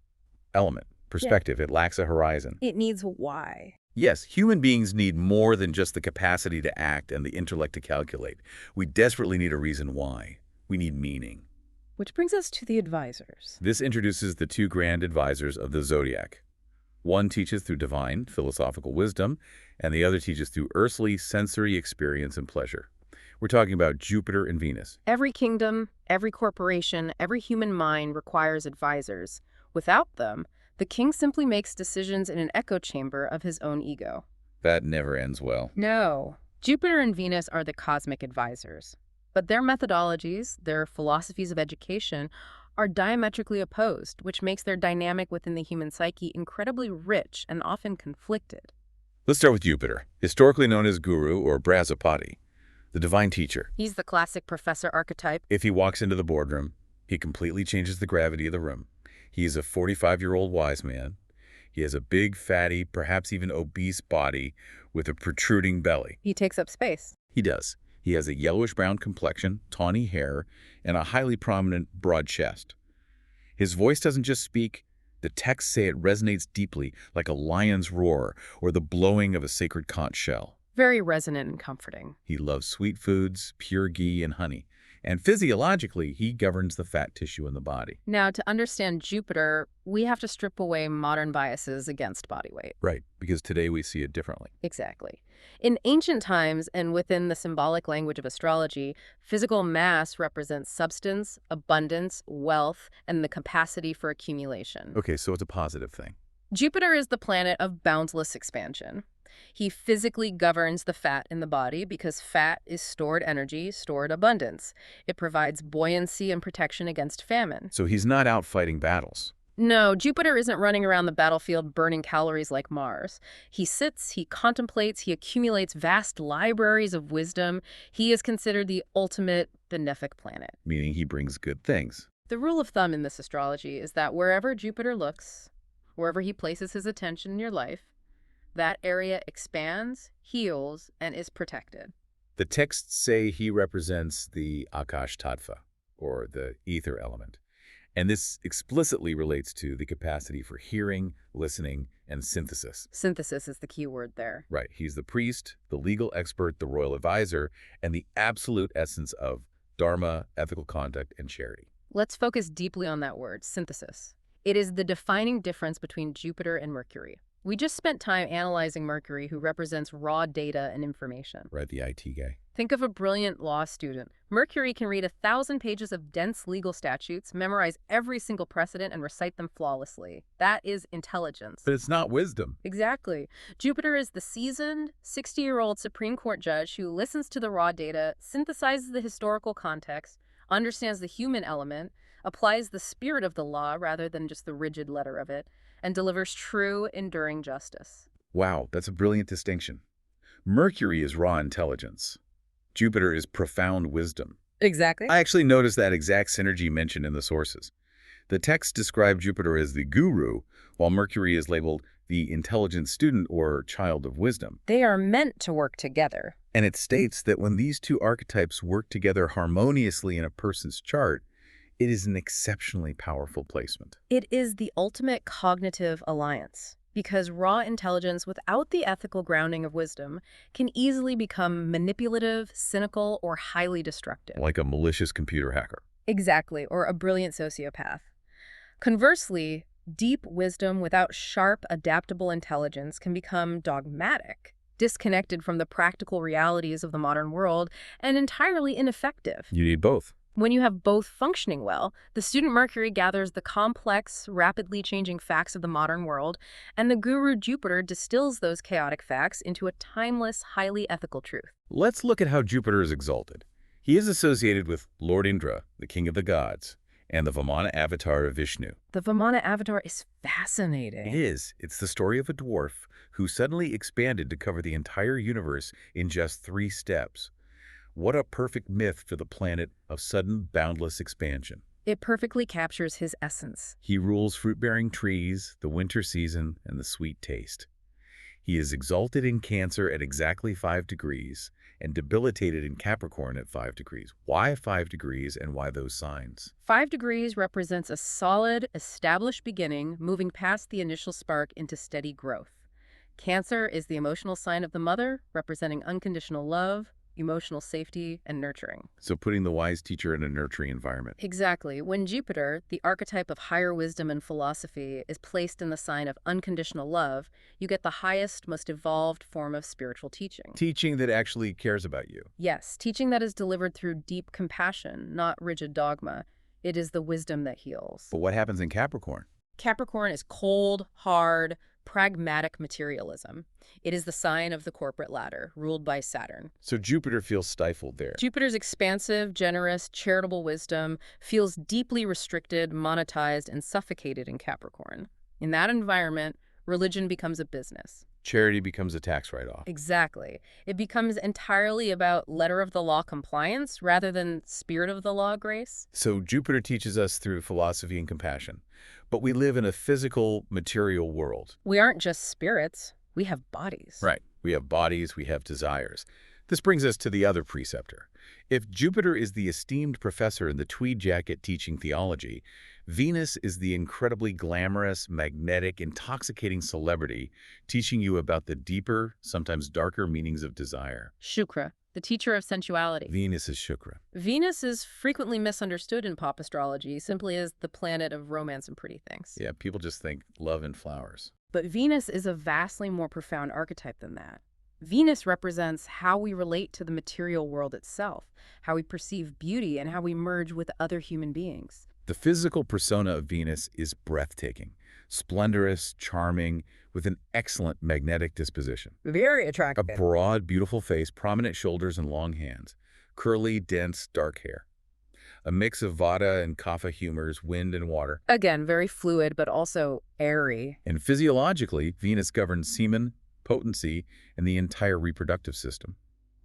element, perspective. It lacks a horizon. It needs why. Yes, human beings need more than just the capacity to act and the intellect to calculate. We desperately need a reason why. We need meaning. Which brings us to the advisors. This introduces the two grand advisors of the zodiac. One teaches through divine, philosophical wisdom, and the other teaches through earthly, sensory experience and pleasure. We're talking about Jupiter and Venus. Every kingdom, every corporation, every human mind requires advisors. Without them, the king simply makes decisions in an echo chamber of his own ego. That never ends well. No. Jupiter and Venus are the cosmic advisors. But their methodologies, their philosophies of education, are diametrically opposed, which makes their dynamic within the human psyche incredibly rich and often conflicted. Let's start with Jupiter, historically known as Guru or Brahmaspati, the divine teacher. He's the classic professor archetype. If he walks into the boardroom, he completely changes the gravity of the room. He is a 45-year-old wise man. He has a big, fatty, perhaps even obese body with a protruding belly. He takes up space. He does. He has a yellowish-brown complexion, tawny hair, and a highly prominent, broad chest. His voice doesn't just speak The texts say it resonates deeply, like a lion's roar or the blowing of a sacred conch shell. Very resonant and comforting. He loves sweet foods, pure ghee, and honey. And physiologically, he governs the fat tissue in the body. Now, to understand Jupiter, we have to strip away modern biases against body weight. Right, because today we see it differently. Exactly. In ancient times and within the symbolic language of astrology, physical mass represents substance, abundance, wealth, and the capacity for accumulation. Okay, so it's a positive thing. Jupiter is the planet of boundless expansion. He physically governs the fat in the body because fat is stored energy, stored abundance. It provides buoyancy and protection against famine. So he's not out fighting battles. No, Jupiter isn't running around the battlefield burning calories like Mars. He sits, he contemplates, he accumulates vast libraries of wisdom. He is considered the ultimate benefic planet. Meaning he brings good things. The rule of thumb in this astrology is that wherever Jupiter looks, wherever he places his attention in your life, that area expands, heals, and is protected. The texts say he represents the Akash Tattva, or the ether element. And this explicitly relates to the capacity for hearing, listening, and synthesis. Synthesis is the key word there. Right. He's the priest, the legal expert, the royal advisor, and the absolute essence of dharma, ethical conduct, and charity. Let's focus deeply on that word, synthesis. It is the defining difference between Jupiter and Mercury. We just spent time analyzing Mercury, who represents raw data and information. Right, the IT guy. Think of a brilliant law student. Mercury can read 1,000 pages of dense legal statutes, memorize every single precedent, and recite them flawlessly. That is intelligence. But it's not wisdom. Exactly. Jupiter is the seasoned, 60-year-old Supreme Court judge who listens to the raw data, synthesizes the historical context, understands the human element, applies the spirit of the law rather than just the rigid letter of it, and delivers true, enduring justice. Wow, that's a brilliant distinction. Mercury is raw intelligence. Jupiter is profound wisdom. Exactly. I actually noticed that exact synergy mentioned in the sources. The texts describe Jupiter as the guru, while Mercury is labeled the intelligent student or child of wisdom. They are meant to work together. And it states that when these two archetypes work together harmoniously in a person's chart, it is an exceptionally powerful placement. It is the ultimate cognitive alliance, because raw intelligence without the ethical grounding of wisdom can easily become manipulative, cynical, or highly destructive. Like a malicious computer hacker. Exactly, or a brilliant sociopath. Conversely, deep wisdom without sharp, adaptable intelligence can become dogmatic, disconnected from the practical realities of the modern world, and entirely ineffective. You need both. When you have both functioning well, the student Mercury gathers the complex, rapidly changing facts of the modern world, and the guru Jupiter distills those chaotic facts into a timeless, highly ethical truth. Let's look at how Jupiter is exalted. He is associated with Lord Indra, the king of the gods, and the Vamana avatar of Vishnu. The Vamana avatar is fascinating. It is. It's the story of a dwarf who suddenly expanded to cover the entire universe in just 3 steps. What a perfect myth for the planet of sudden, boundless expansion. It perfectly captures his essence. He rules fruit-bearing trees, the winter season, and the sweet taste. He is exalted in Cancer at exactly 5 degrees and debilitated in Capricorn at 5 degrees. Why 5 degrees and why those signs? 5 degrees represents a solid, established beginning, moving past the initial spark into steady growth. Cancer is the emotional sign of the mother, representing unconditional love, emotional safety, and nurturing. So putting the wise teacher in a nurturing environment. Exactly. When Jupiter, the archetype of higher wisdom and philosophy, is placed in the sign of unconditional love, you get the highest, most evolved form of spiritual teaching. Teaching that actually cares about you. Yes, teaching that is delivered through deep compassion, not rigid dogma. It is the wisdom that heals. But what happens in Capricorn? Capricorn is cold, hard, pragmatic materialism. It is the sign of the corporate ladder, ruled by Saturn. So Jupiter feels stifled there. Jupiter's expansive, generous, charitable wisdom feels deeply restricted, monetized, and suffocated in Capricorn. In that environment, religion becomes a business. Charity becomes a tax write-off. Exactly. It becomes entirely about letter of the law compliance rather than spirit of the law grace. So Jupiter teaches us through philosophy and compassion. But we live in a physical, material world. We aren't just spirits. We have bodies. Right. We have bodies, we have desires. This brings us to the other preceptor. If Jupiter is the esteemed professor in the tweed jacket teaching theology, Venus is the incredibly glamorous, magnetic, intoxicating celebrity teaching you about the deeper, sometimes darker meanings of desire. Shukra, the teacher of sensuality. Venus is Shukra. Venus is frequently misunderstood in pop astrology simply as the planet of romance and pretty things. Yeah, people just think love and flowers. But Venus is a vastly more profound archetype than that. Venus represents how we relate to the material world itself, how we perceive beauty, and how we merge with other human beings. The physical persona of Venus is breathtaking, splendorous, charming, with an excellent magnetic disposition. Very A attractive. broad, beautiful face, prominent shoulders and long hands, curly, dense, dark hair. A mix of Vata and Kapha humors, wind and water. Again, very fluid, but also airy. And physiologically, Venus governs semen, potency, and the entire reproductive system.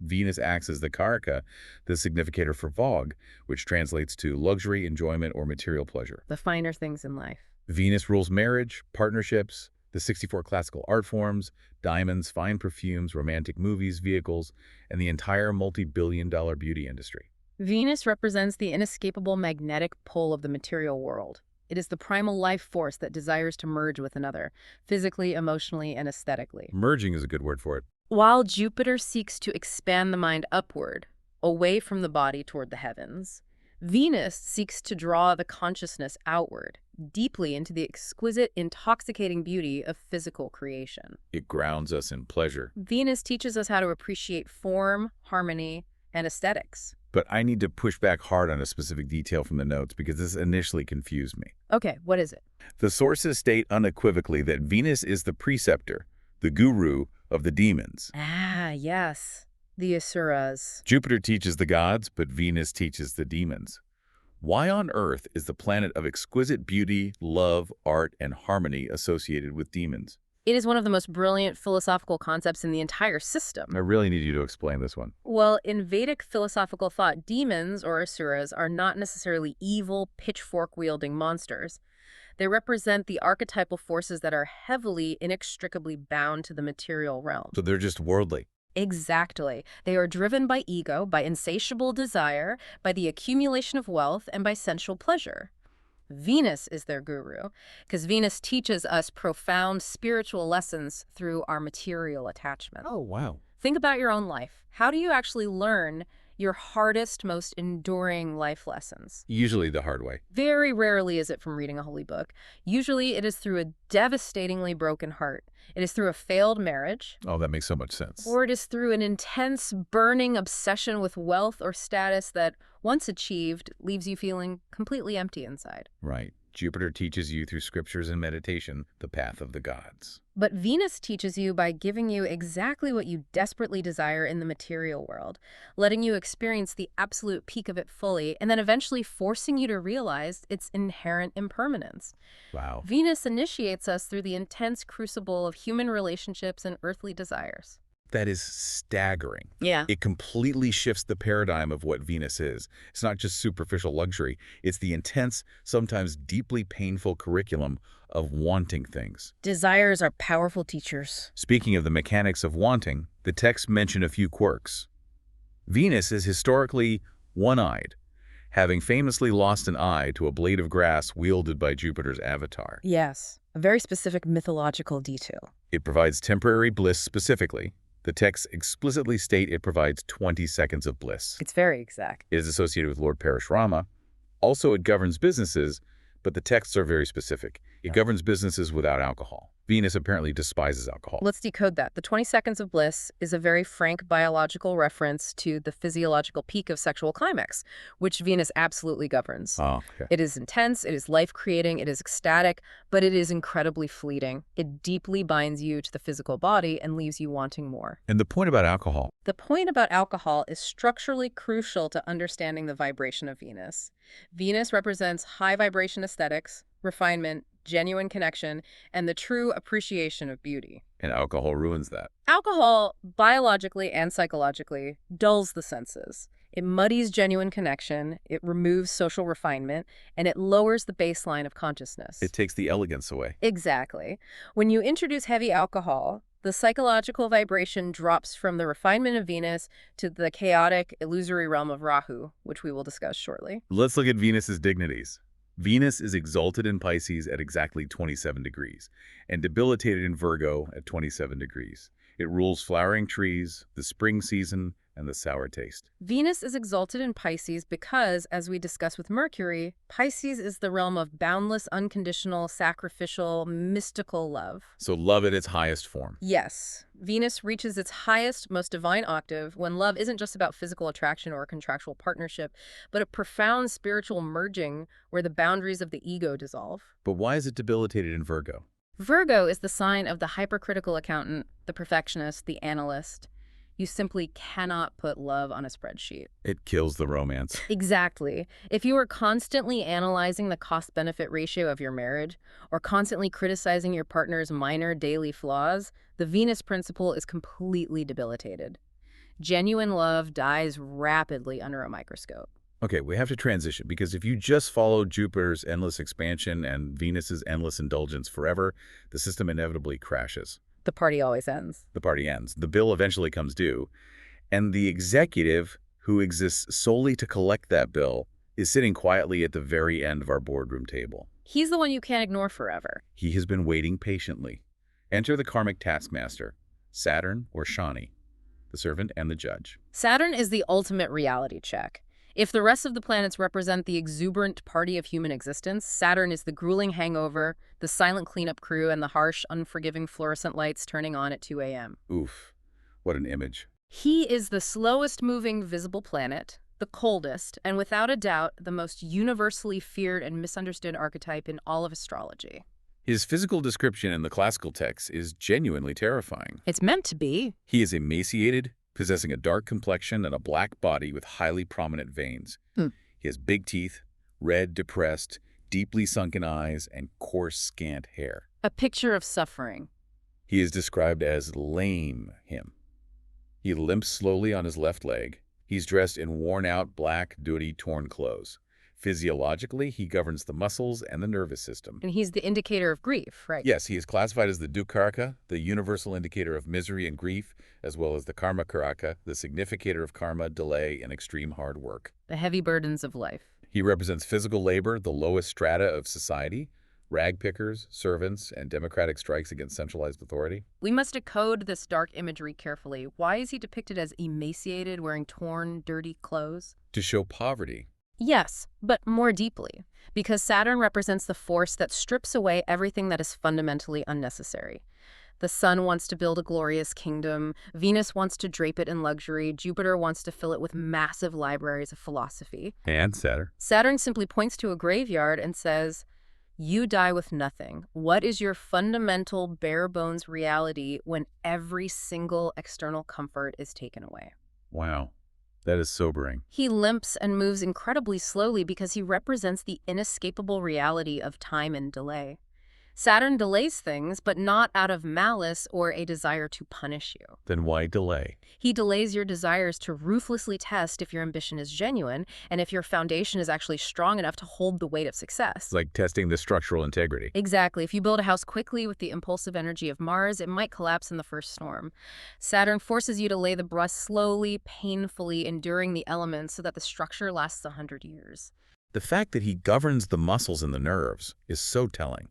Venus acts as the Karaka, the significator for Vogue, which translates to luxury, enjoyment, or material pleasure. The finer things in life. Venus rules marriage, partnerships, the 64 classical art forms, diamonds, fine perfumes, romantic movies, vehicles, and the entire multi-billion-dollar beauty industry. Venus represents the inescapable magnetic pull of the material world. It is the primal life force that desires to merge with another, physically, emotionally, and aesthetically. Merging is a good word for it. While Jupiter seeks to expand the mind upward, away from the body toward the heavens, Venus seeks to draw the consciousness outward, deeply into the exquisite, intoxicating beauty of physical creation. It grounds us in pleasure. Venus teaches us how to appreciate form, harmony, and aesthetics. But I need to push back hard on a specific detail from the notes because this initially confused me. Okay, what is it? The sources state unequivocally that Venus is the preceptor, the guru of the demons. Ah, yes. The Asuras. Jupiter teaches the gods, but Venus teaches the demons. Why on earth is the planet of exquisite beauty, love, art, and harmony associated with demons? It is one of the most brilliant philosophical concepts in the entire system. I really need you to explain this one. Well, in Vedic philosophical thought, demons, or asuras, are not necessarily evil, pitchfork-wielding monsters. They represent the archetypal forces that are heavily, inextricably bound to the material realm. So they're just worldly. Exactly. They are driven by ego, by insatiable desire, by the accumulation of wealth, and by sensual pleasure. Venus is their guru, because Venus teaches us profound spiritual lessons through our material attachment. Oh, wow. Think about your own life. How do you actually learn your hardest, most enduring life lessons? Usually the hard way. Very rarely is it from reading a holy book. Usually it is through a devastatingly broken heart. It is through a failed marriage. Oh, that makes so much sense. Or it is through an intense, burning obsession with wealth or status that, once achieved, leaves you feeling completely empty inside. Right. Jupiter teaches you through scriptures and meditation the path of the gods. But Venus teaches you by giving you exactly what you desperately desire in the material world, letting you experience the absolute peak of it fully, and then eventually forcing you to realize its inherent impermanence. Wow. Venus initiates us through the intense crucible of human relationships and earthly desires. That is staggering. Yeah. It completely shifts the paradigm of what Venus is. It's not just superficial luxury. It's the intense, sometimes deeply painful curriculum of wanting things. Desires are powerful teachers. Speaking of the mechanics of wanting, the texts mention a few quirks. Venus is historically one-eyed, having famously lost an eye to a blade of grass wielded by Jupiter's avatar. Yes, a very specific mythological detail. It provides temporary bliss specifically. The texts explicitly state it provides 20 seconds of bliss. It's very exact. It is associated with Lord Parashurama. Also, it governs businesses, but the texts are very specific. It governs businesses without alcohol. Venus apparently despises alcohol. Let's decode that. The 20 seconds of bliss is a very frank biological reference to the physiological peak of sexual climax, which Venus absolutely governs. Oh, okay. It is intense, it is life-creating, it is ecstatic, but it is incredibly fleeting. It deeply binds you to the physical body and leaves you wanting more. And the point about alcohol. The point about alcohol is structurally crucial to understanding the vibration of Venus. Venus represents high vibration aesthetics, refinement, genuine connection, and the true appreciation of beauty. And alcohol ruins that. Alcohol, biologically and psychologically, dulls the senses. It muddies genuine connection, it removes social refinement, and it lowers the baseline of consciousness. It takes the elegance away. Exactly. When you introduce heavy alcohol, the psychological vibration drops from the refinement of Venus to the chaotic, illusory realm of Rahu, which we will discuss shortly. Let's look at Venus's dignities. Venus is exalted in Pisces at exactly 27 degrees and debilitated in Virgo at 27 degrees. It rules flowering trees, the spring season, and the sour taste. Venus is exalted in Pisces because, as we discussed with Mercury, Pisces is the realm of boundless, unconditional, sacrificial, mystical love. So love at its highest form. Yes, Venus reaches its highest, most divine octave when love isn't just about physical attraction or a contractual partnership, but a profound spiritual merging where the boundaries of the ego dissolve. But why is it debilitated in Virgo? Virgo is the sign of the hypercritical accountant, the perfectionist, the analyst. You simply cannot put love on a spreadsheet. It kills the romance. Exactly. If you are constantly analyzing the cost-benefit ratio of your marriage or constantly criticizing your partner's minor daily flaws, the Venus principle is completely debilitated. Genuine love dies rapidly under a microscope. Okay, we have to transition because if you just follow Jupiter's endless expansion and Venus's endless indulgence forever, the system inevitably crashes. The party always ends. The party ends. The bill eventually comes due, and the executive, who exists solely to collect that bill, is sitting quietly at the very end of our boardroom table. He's the one you can't ignore forever. He has been waiting patiently. Enter the karmic taskmaster, Saturn or Shani, the servant and the judge. Saturn is the ultimate reality check. If the rest of the planets represent the exuberant party of human existence, Saturn is the grueling hangover, the silent cleanup crew, and the harsh, unforgiving fluorescent lights turning on at 2 a.m. Oof, what an image. He is the slowest moving visible planet, the coldest, and without a doubt, the most universally feared and misunderstood archetype in all of astrology. His physical description in the classical texts is genuinely terrifying. It's meant to be. He is emaciated, possessing a dark complexion and a black body with highly prominent veins. He has big teeth, red, depressed, deeply sunken eyes, and coarse, scant hair. A picture of suffering. He is described as lame him. He limps slowly on his left leg. He's dressed in worn-out, black, dirty, torn clothes. Physiologically, he governs the muscles and the nervous system. And he's the indicator of grief, right? Yes, he is classified as the Dukkharaka, the universal indicator of misery and grief, as well as the Karmakaraka, the significator of karma, delay, and extreme hard work. The heavy burdens of life. He represents physical labor, the lowest strata of society, rag pickers, servants, and democratic strikes against centralized authority. We must decode this dark imagery carefully. Why is he depicted as emaciated, wearing torn, dirty clothes? To show poverty. Yes, but more deeply, because Saturn represents the force that strips away everything that is fundamentally unnecessary. The sun wants to build a glorious kingdom, Venus wants to drape it in luxury, Jupiter wants to fill it with massive libraries of philosophy. And Saturn. Saturn simply points to a graveyard and says, you die with nothing. What is your fundamental bare-bones reality when every single external comfort is taken away? Wow. That is sobering. He limps and moves incredibly slowly because he represents the inescapable reality of time and delay. Saturn delays things, but not out of malice or a desire to punish you. Then why delay? He delays your desires to ruthlessly test if your ambition is genuine and if your foundation is actually strong enough to hold the weight of success. It's like testing the structural integrity. Exactly. If you build a house quickly with the impulsive energy of Mars, it might collapse in the first storm. Saturn forces you to lay the brush slowly, painfully, enduring the elements so that the structure lasts 100 years. The fact that he governs the muscles and the nerves is so telling.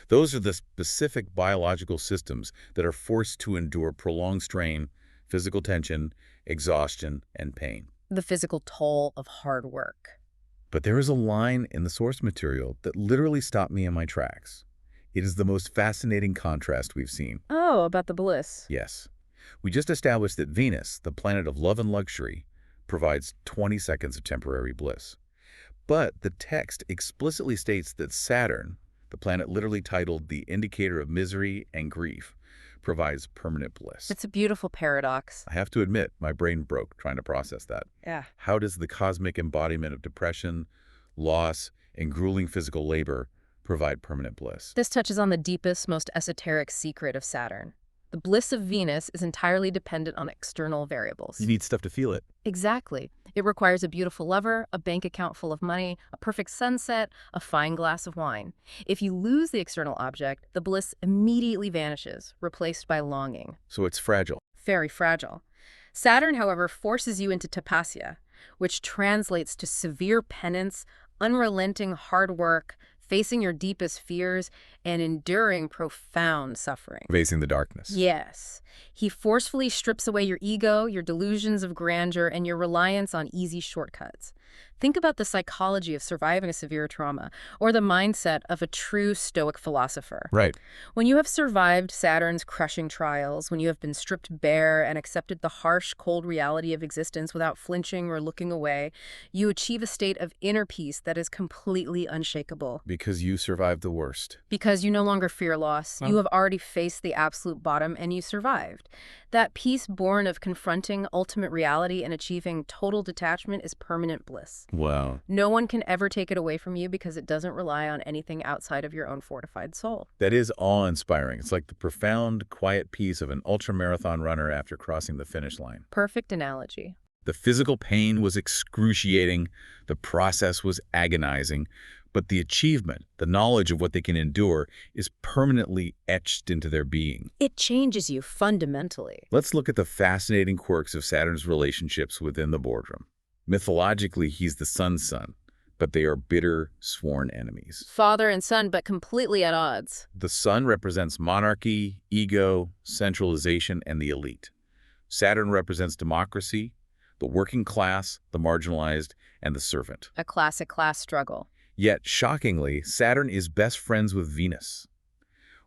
Those are the specific biological systems that are forced to endure prolonged strain, physical tension, exhaustion, and pain. The physical toll of hard work. But there is a line in the source material that literally stopped me in my tracks. It is the most fascinating contrast we've seen. Oh, about the bliss. Yes. We just established that Venus, the planet of love and luxury, provides 20 seconds of temporary bliss. But the text explicitly states that Saturn, the planet literally titled the indicator of misery and grief, provides permanent bliss. It's a beautiful paradox. I have to admit, my brain broke trying to process that. Yeah. How does the cosmic embodiment of depression, loss, and grueling physical labor provide permanent bliss? This touches on the deepest, most esoteric secret of Saturn. The bliss of Venus is entirely dependent on external variables. You need stuff to feel it. Exactly. It requires a beautiful lover, a bank account full of money, a perfect sunset, a fine glass of wine. If you lose the external object, the bliss immediately vanishes, replaced by longing. So it's fragile. Very fragile. Saturn, however, forces you into tapasya, which translates to severe penance, unrelenting hard work, facing your deepest fears, and enduring profound suffering. Facing the darkness. Yes. He forcefully strips away your ego, your delusions of grandeur, and your reliance on easy shortcuts. Think about the psychology of surviving a severe trauma, or the mindset of a true Stoic philosopher. Right. When you have survived Saturn's crushing trials, when you have been stripped bare and accepted the harsh, cold reality of existence without flinching or looking away, you achieve a state of inner peace that is completely unshakable. Because you survived the worst. Because you no longer fear loss, you have already faced the absolute bottom and you survived. That peace born of confronting ultimate reality and achieving total detachment is permanent bliss. Wow. No one can ever take it away from you because it doesn't rely on anything outside of your own fortified soul. That is awe-inspiring. It's like the profound, quiet peace of an ultramarathon runner after crossing the finish line. Perfect analogy. The physical pain was excruciating, the process was agonizing, but the achievement, the knowledge of what they can endure, is permanently etched into their being. It changes you fundamentally. Let's look at the fascinating quirks of Saturn's relationships within the boardroom. Mythologically, he's the sun's son, but they are bitter, sworn enemies. Father and son, but completely at odds. The sun represents monarchy, ego, centralization, and the elite. Saturn represents democracy, the working class, the marginalized, and the servant. A classic class struggle. Yet, shockingly, Saturn is best friends with Venus.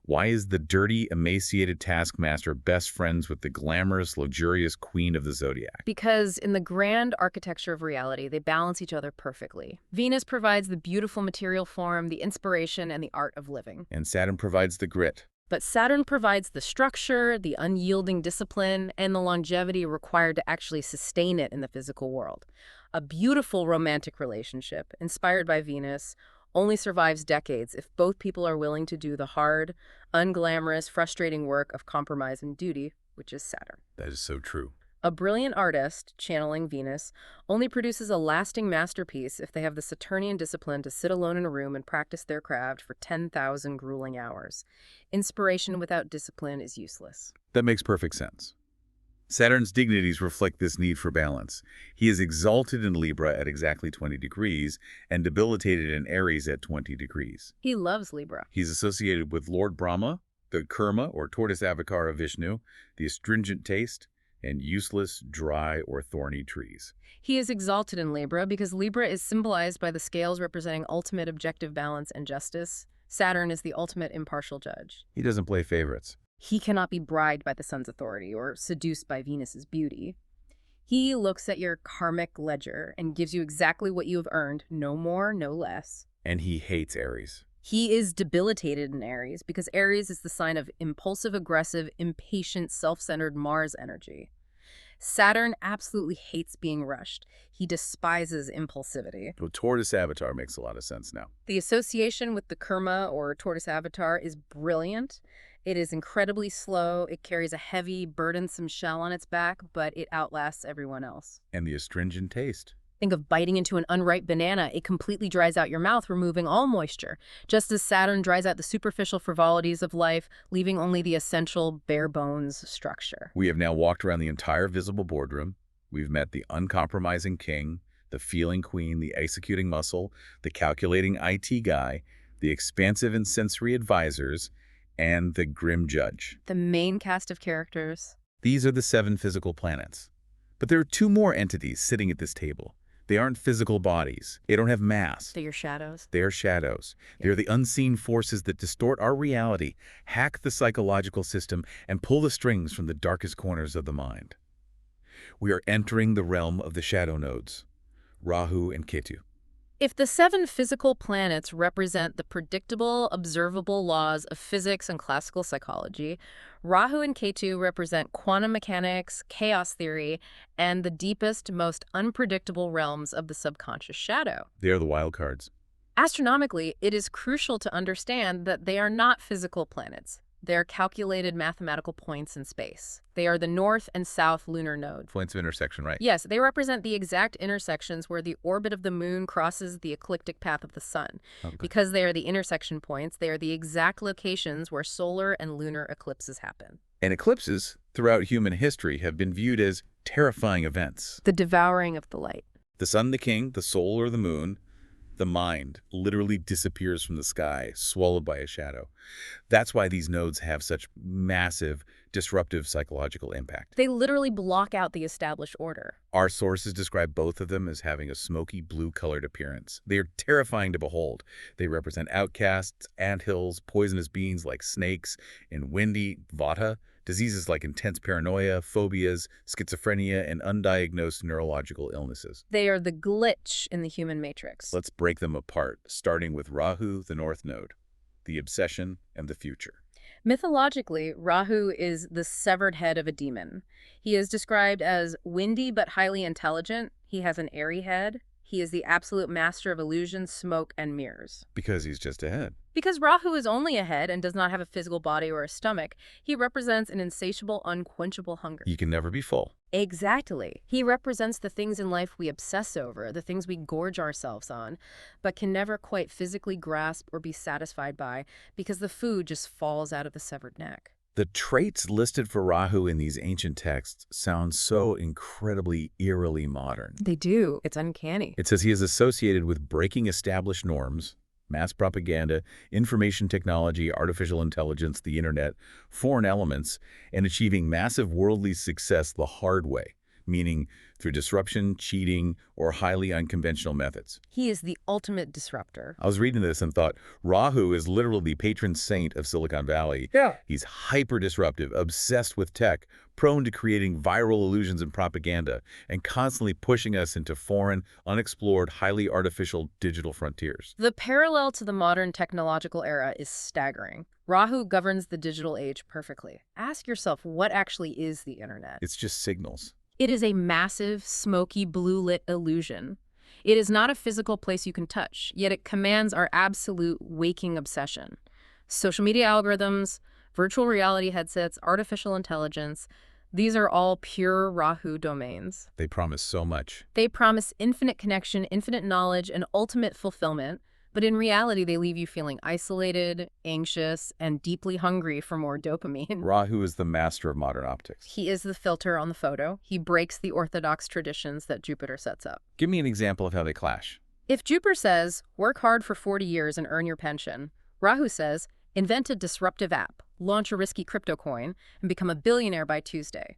Why is the dirty, emaciated taskmaster best friends with the glamorous, luxurious queen of the zodiac? Because in the grand architecture of reality, they balance each other perfectly. Venus provides the beautiful material form, the inspiration, and the art of living. And Saturn provides the grit. But Saturn provides the structure, the unyielding discipline, and the longevity required to actually sustain it in the physical world. A beautiful romantic relationship, inspired by Venus, only survives decades if both people are willing to do the hard, unglamorous, frustrating work of compromise and duty, which is Saturn. That is so true. A brilliant artist, channeling Venus, only produces a lasting masterpiece if they have the Saturnian discipline to sit alone in a room and practice their craft for 10,000 grueling hours. Inspiration without discipline is useless. That makes perfect sense. Saturn's dignities reflect this need for balance. He is exalted in Libra at exactly 20 degrees and debilitated in Aries at 20 degrees. He loves Libra. He's associated with Lord Brahma, the Kurma or tortoise avatar of Vishnu, the astringent taste, and useless, dry, or thorny trees. He is exalted in Libra because Libra is symbolized by the scales representing ultimate objective balance and justice. Saturn is the ultimate impartial judge. He doesn't play favorites. He cannot be bribed by the sun's authority or seduced by Venus's beauty. He looks at your karmic ledger and gives you exactly what you have earned, no more, no less. And he hates Aries. He is debilitated in Aries because Aries is the sign of impulsive, aggressive, impatient, self-centered Mars energy. Saturn absolutely hates being rushed. He despises impulsivity. The tortoise avatar makes a lot of sense now. The association with the Kurma or tortoise avatar is brilliant. It is incredibly slow. It carries a heavy, burdensome shell on its back, but it outlasts everyone else. And the astringent taste. Think of biting into an unripe banana. It completely dries out your mouth, removing all moisture, just as Saturn dries out the superficial frivolities of life, leaving only the essential, bare-bones structure. We have now walked around the entire visible boardroom. We've met the uncompromising king, the feeling queen, the executing muscle, the calculating IT guy, the expansive and sensory advisors, and the grim judge. The main cast of characters. These are the 7 physical planets. But there are 2 more entities sitting at this table. They aren't physical bodies. They don't have mass. They're your shadows. They are shadows. They are the unseen forces that distort our reality, hack the psychological system, and pull the strings from the darkest corners of the mind. We are entering the realm of the shadow nodes, Rahu and Ketu. If the 7 physical planets represent the predictable, observable laws of physics and classical psychology, Rahu and Ketu represent quantum mechanics, chaos theory, and the deepest, most unpredictable realms of the subconscious shadow. They are the wild cards. Astronomically, it is crucial to understand that they are not physical planets. They are calculated mathematical points in space. They are the north and south lunar nodes. Points of intersection, right? Yes, they represent the exact intersections where the orbit of the moon crosses the ecliptic path of the sun. Okay. Because they are the intersection points, they are the exact locations where solar and lunar eclipses happen. And eclipses, throughout human history, have been viewed as terrifying events. The devouring of the light. The sun, the king, the soul, or the moon, The mind literally disappears from the sky, swallowed by a shadow. That's why these nodes have such massive, disruptive psychological impact. They literally block out the established order. Our sources describe both of them as having a smoky blue-colored appearance. They are terrifying to behold. They represent outcasts, anthills, poisonous beings like snakes, and windy vata, diseases like intense paranoia, phobias, schizophrenia, and undiagnosed neurological illnesses. They are the glitch in the human matrix. Let's break them apart, starting with Rahu, the North Node, the obsession and the future. Mythologically, Rahu is the severed head of a demon. He is described as windy but highly intelligent. He has an airy head. He is the absolute master of illusion, smoke, and mirrors. Because he's just a head. Because Rahu is only a head and does not have a physical body or a stomach, he represents an insatiable, unquenchable hunger. He can never be full. Exactly. He represents the things in life we obsess over, the things we gorge ourselves on, but can never quite physically grasp or be satisfied by because the food just falls out of the severed neck. The traits listed for Rahu in these ancient texts sound so incredibly eerily modern. They do. It's uncanny. It says he is associated with breaking established norms, mass propaganda, information technology, artificial intelligence, the internet, foreign elements, and achieving massive worldly success the hard way, meaning through disruption, cheating, or highly unconventional methods. He is the ultimate disruptor. I was reading this and thought, Rahu is literally the patron saint of Silicon Valley. Yeah. He's hyper-disruptive, obsessed with tech, prone to creating viral illusions and propaganda, and constantly pushing us into foreign, unexplored, highly artificial digital frontiers. The parallel to the modern technological era is staggering. Rahu governs the digital age perfectly. Ask yourself, what actually is the internet? It's just signals. It is a massive, smoky, blue-lit illusion. It is not a physical place you can touch, yet it commands our absolute waking obsession. Social media algorithms, virtual reality headsets, artificial intelligence, these are all pure Rahu domains. They promise so much. They promise infinite connection, infinite knowledge, and ultimate fulfillment, but in reality, they leave you feeling isolated, anxious, and deeply hungry for more dopamine. Rahu is the master of modern optics. He is the filter on the photo. He breaks the orthodox traditions that Jupiter sets up. Give me an example of how they clash. If Jupiter says, work hard for 40 years and earn your pension, Rahu says, invent a disruptive app, launch a risky crypto coin, and become a billionaire by Tuesday.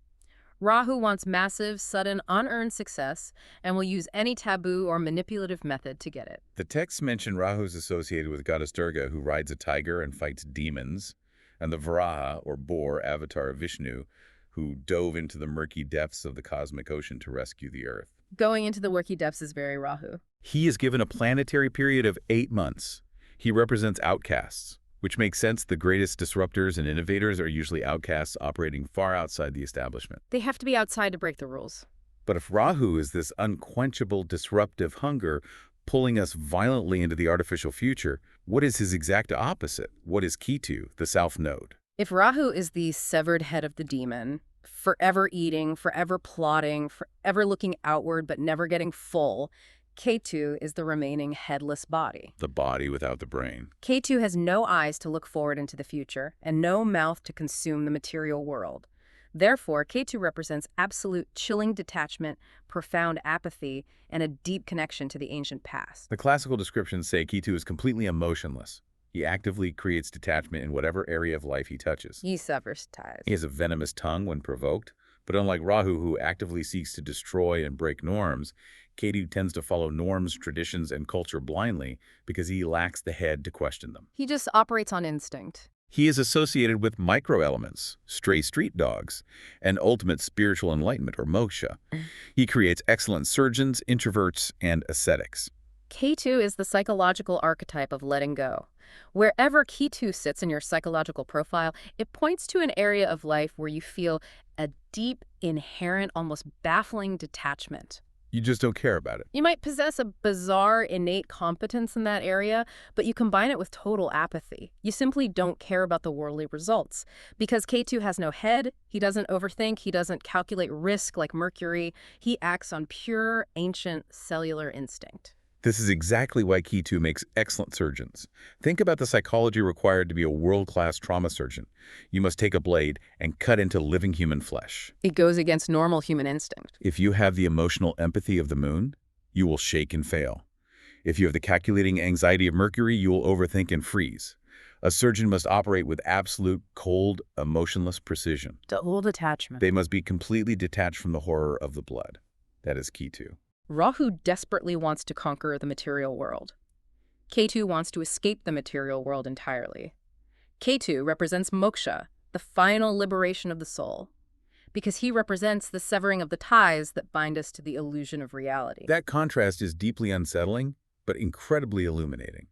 Rahu wants massive, sudden, unearned success and will use any taboo or manipulative method to get it. The texts mention Rahu is associated with goddess Durga, who rides a tiger and fights demons, and the Varaha, or boar, avatar of Vishnu, who dove into the murky depths of the cosmic ocean to rescue the Earth. Going into the murky depths is very Rahu. He is given a planetary period of 8 months. He represents outcasts, which makes sense. The greatest disruptors and innovators are usually outcasts operating far outside the establishment. They have to be outside to break the rules. But if Rahu is this unquenchable disruptive hunger pulling us violently into the artificial future, what is his exact opposite? What is Ketu, the South Node? If Rahu is the severed head of the demon, forever eating, forever plotting, forever looking outward but never getting full, Ketu is the remaining headless body. The body without the brain. Ketu has no eyes to look forward into the future and no mouth to consume the material world. Therefore, Ketu represents absolute chilling detachment, profound apathy, and a deep connection to the ancient past. The classical descriptions say Ketu is completely emotionless. He actively creates detachment in whatever area of life he touches. He severs ties. He has a venomous tongue when provoked, but unlike Rahu, who actively seeks to destroy and break norms, Ketu tends to follow norms, traditions, and culture blindly because he lacks the head to question them. He just operates on instinct. He is associated with microelements, stray street dogs, and ultimate spiritual enlightenment, or moksha. He creates excellent surgeons, introverts, and ascetics. Ketu is the psychological archetype of letting go. Wherever Ketu sits in your psychological profile, it points to an area of life where you feel a deep, inherent, almost baffling detachment. You just don't care about it. You might possess a bizarre, innate competence in that area, but you combine it with total apathy. You simply don't care about the worldly results. Because Ketu has no head, he doesn't overthink, he doesn't calculate risk like Mercury. He acts on pure, ancient, cellular instinct. This is exactly why Ketu makes excellent surgeons. Think about the psychology required to be a world-class trauma surgeon. You must take a blade and cut into living human flesh. It goes against normal human instinct. If you have the emotional empathy of the moon, you will shake and fail. If you have the calculating anxiety of Mercury, you will overthink and freeze. A surgeon must operate with absolute, cold, emotionless precision. Old attachment. They must be completely detached from the horror of the blood. That is Ketu. Rahu desperately wants to conquer the material world. Ketu wants to escape the material world entirely. Ketu represents moksha, the final liberation of the soul, because he represents the severing of the ties that bind us to the illusion of reality. That contrast is deeply unsettling, but incredibly illuminating.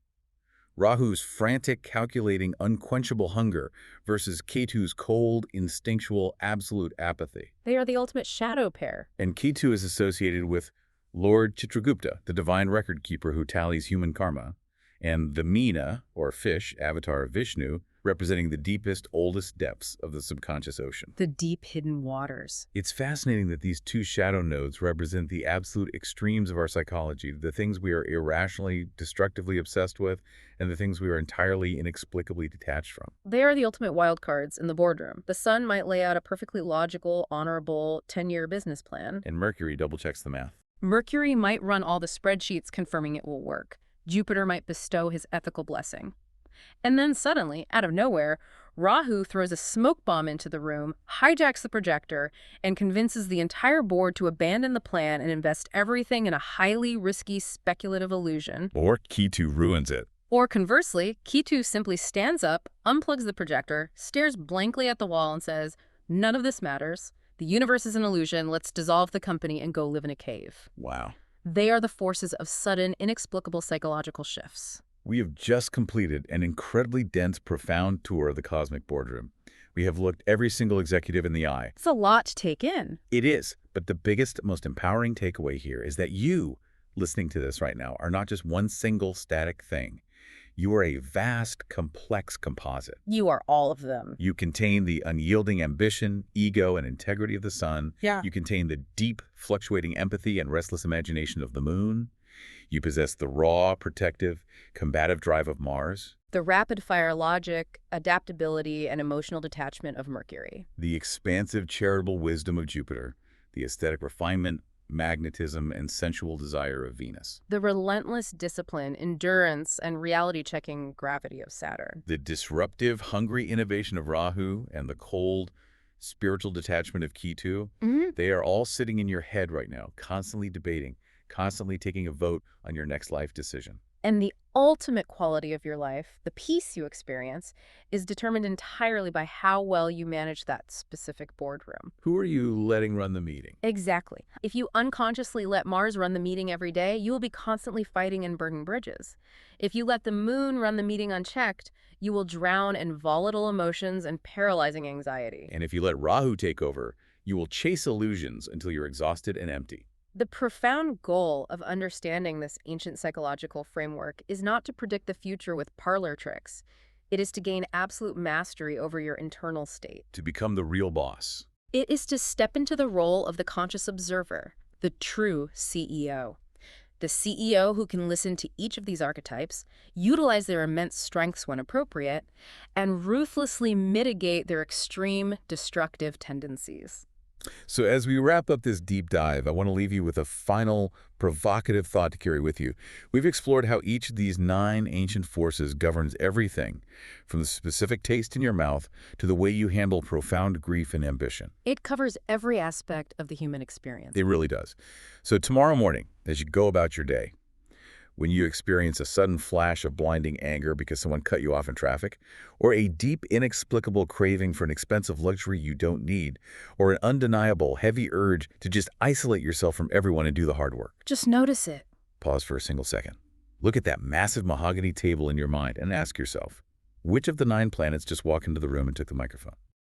Rahu's frantic, calculating, unquenchable hunger versus Ketu's cold, instinctual, absolute apathy. They are the ultimate shadow pair. And Ketu is associated with Lord Chitragupta, the divine record keeper who tallies human karma, and the Meena, or fish, avatar of Vishnu, representing the deepest, oldest depths of the subconscious ocean. The deep hidden waters. It's fascinating that these two shadow nodes represent the absolute extremes of our psychology, the things we are irrationally, destructively obsessed with, and the things we are entirely inexplicably detached from. They are the ultimate wild cards in the boardroom. The sun might lay out a perfectly logical, honorable 10-year business plan. And Mercury double-checks the math. Mercury might run all the spreadsheets confirming it will work. Jupiter might bestow his ethical blessing. And then suddenly, out of nowhere, Rahu throws a smoke bomb into the room, hijacks the projector, and convinces the entire board to abandon the plan and invest everything in a highly risky speculative illusion. Or Ketu ruins it. Or conversely, Ketu simply stands up, unplugs the projector, stares blankly at the wall and says, "None of this matters. The universe is an illusion. Let's dissolve the company and go live in a cave." Wow. They are the forces of sudden, inexplicable psychological shifts. We have just completed an incredibly dense, profound tour of the cosmic boardroom. We have looked every single executive in the eye. It's a lot to take in. It is, but the biggest, most empowering takeaway here is that you, listening to this right now, are not just one single static thing. You are a vast, complex composite. You are all of them. You contain the unyielding ambition, ego, and integrity of the sun. Yeah. You contain the deep, fluctuating empathy and restless imagination of the moon. You possess the raw, protective, combative drive of Mars. The rapid-fire logic, adaptability, and emotional detachment of Mercury. The expansive, charitable wisdom of Jupiter. The aesthetic refinement, magnetism, and sensual desire of Venus. The relentless discipline, endurance, and reality-checking gravity of Saturn. The disruptive, hungry innovation of Rahu and the cold, spiritual detachment of Ketu. They are all sitting in your head right now, constantly debating, constantly taking a vote on your next life decision. And the ultimate quality of your life, the peace you experience, is determined entirely by how well you manage that specific boardroom. Who are you letting run the meeting? Exactly. If you unconsciously let Mars run the meeting every day, you will be constantly fighting and burning bridges. If you let the moon run the meeting unchecked, you will drown in volatile emotions and paralyzing anxiety. And if you let Rahu take over, you will chase illusions until you're exhausted and empty. The profound goal of understanding this ancient psychological framework is not to predict the future with parlor tricks. It is to gain absolute mastery over your internal state. To become the real boss. It is to step into the role of the conscious observer, the true CEO. The CEO who can listen to each of these archetypes, utilize their immense strengths when appropriate, and ruthlessly mitigate their extreme destructive tendencies. So as we wrap up this deep dive, I want to leave you with a final provocative thought to carry with you. We've explored how each of these 9 ancient forces governs everything, from the specific taste in your mouth to the way you handle profound grief and ambition. It covers every aspect of the human experience. It really does. So tomorrow morning, as you go about your day, when you experience a sudden flash of blinding anger because someone cut you off in traffic, or a deep, inexplicable craving for an expensive luxury you don't need, or an undeniable, heavy urge to just isolate yourself from everyone and do the hard work. Just notice it. Pause for a single second. Look at that massive mahogany table in your mind and ask yourself, which of the 9 planets just walked into the room and took the microphone?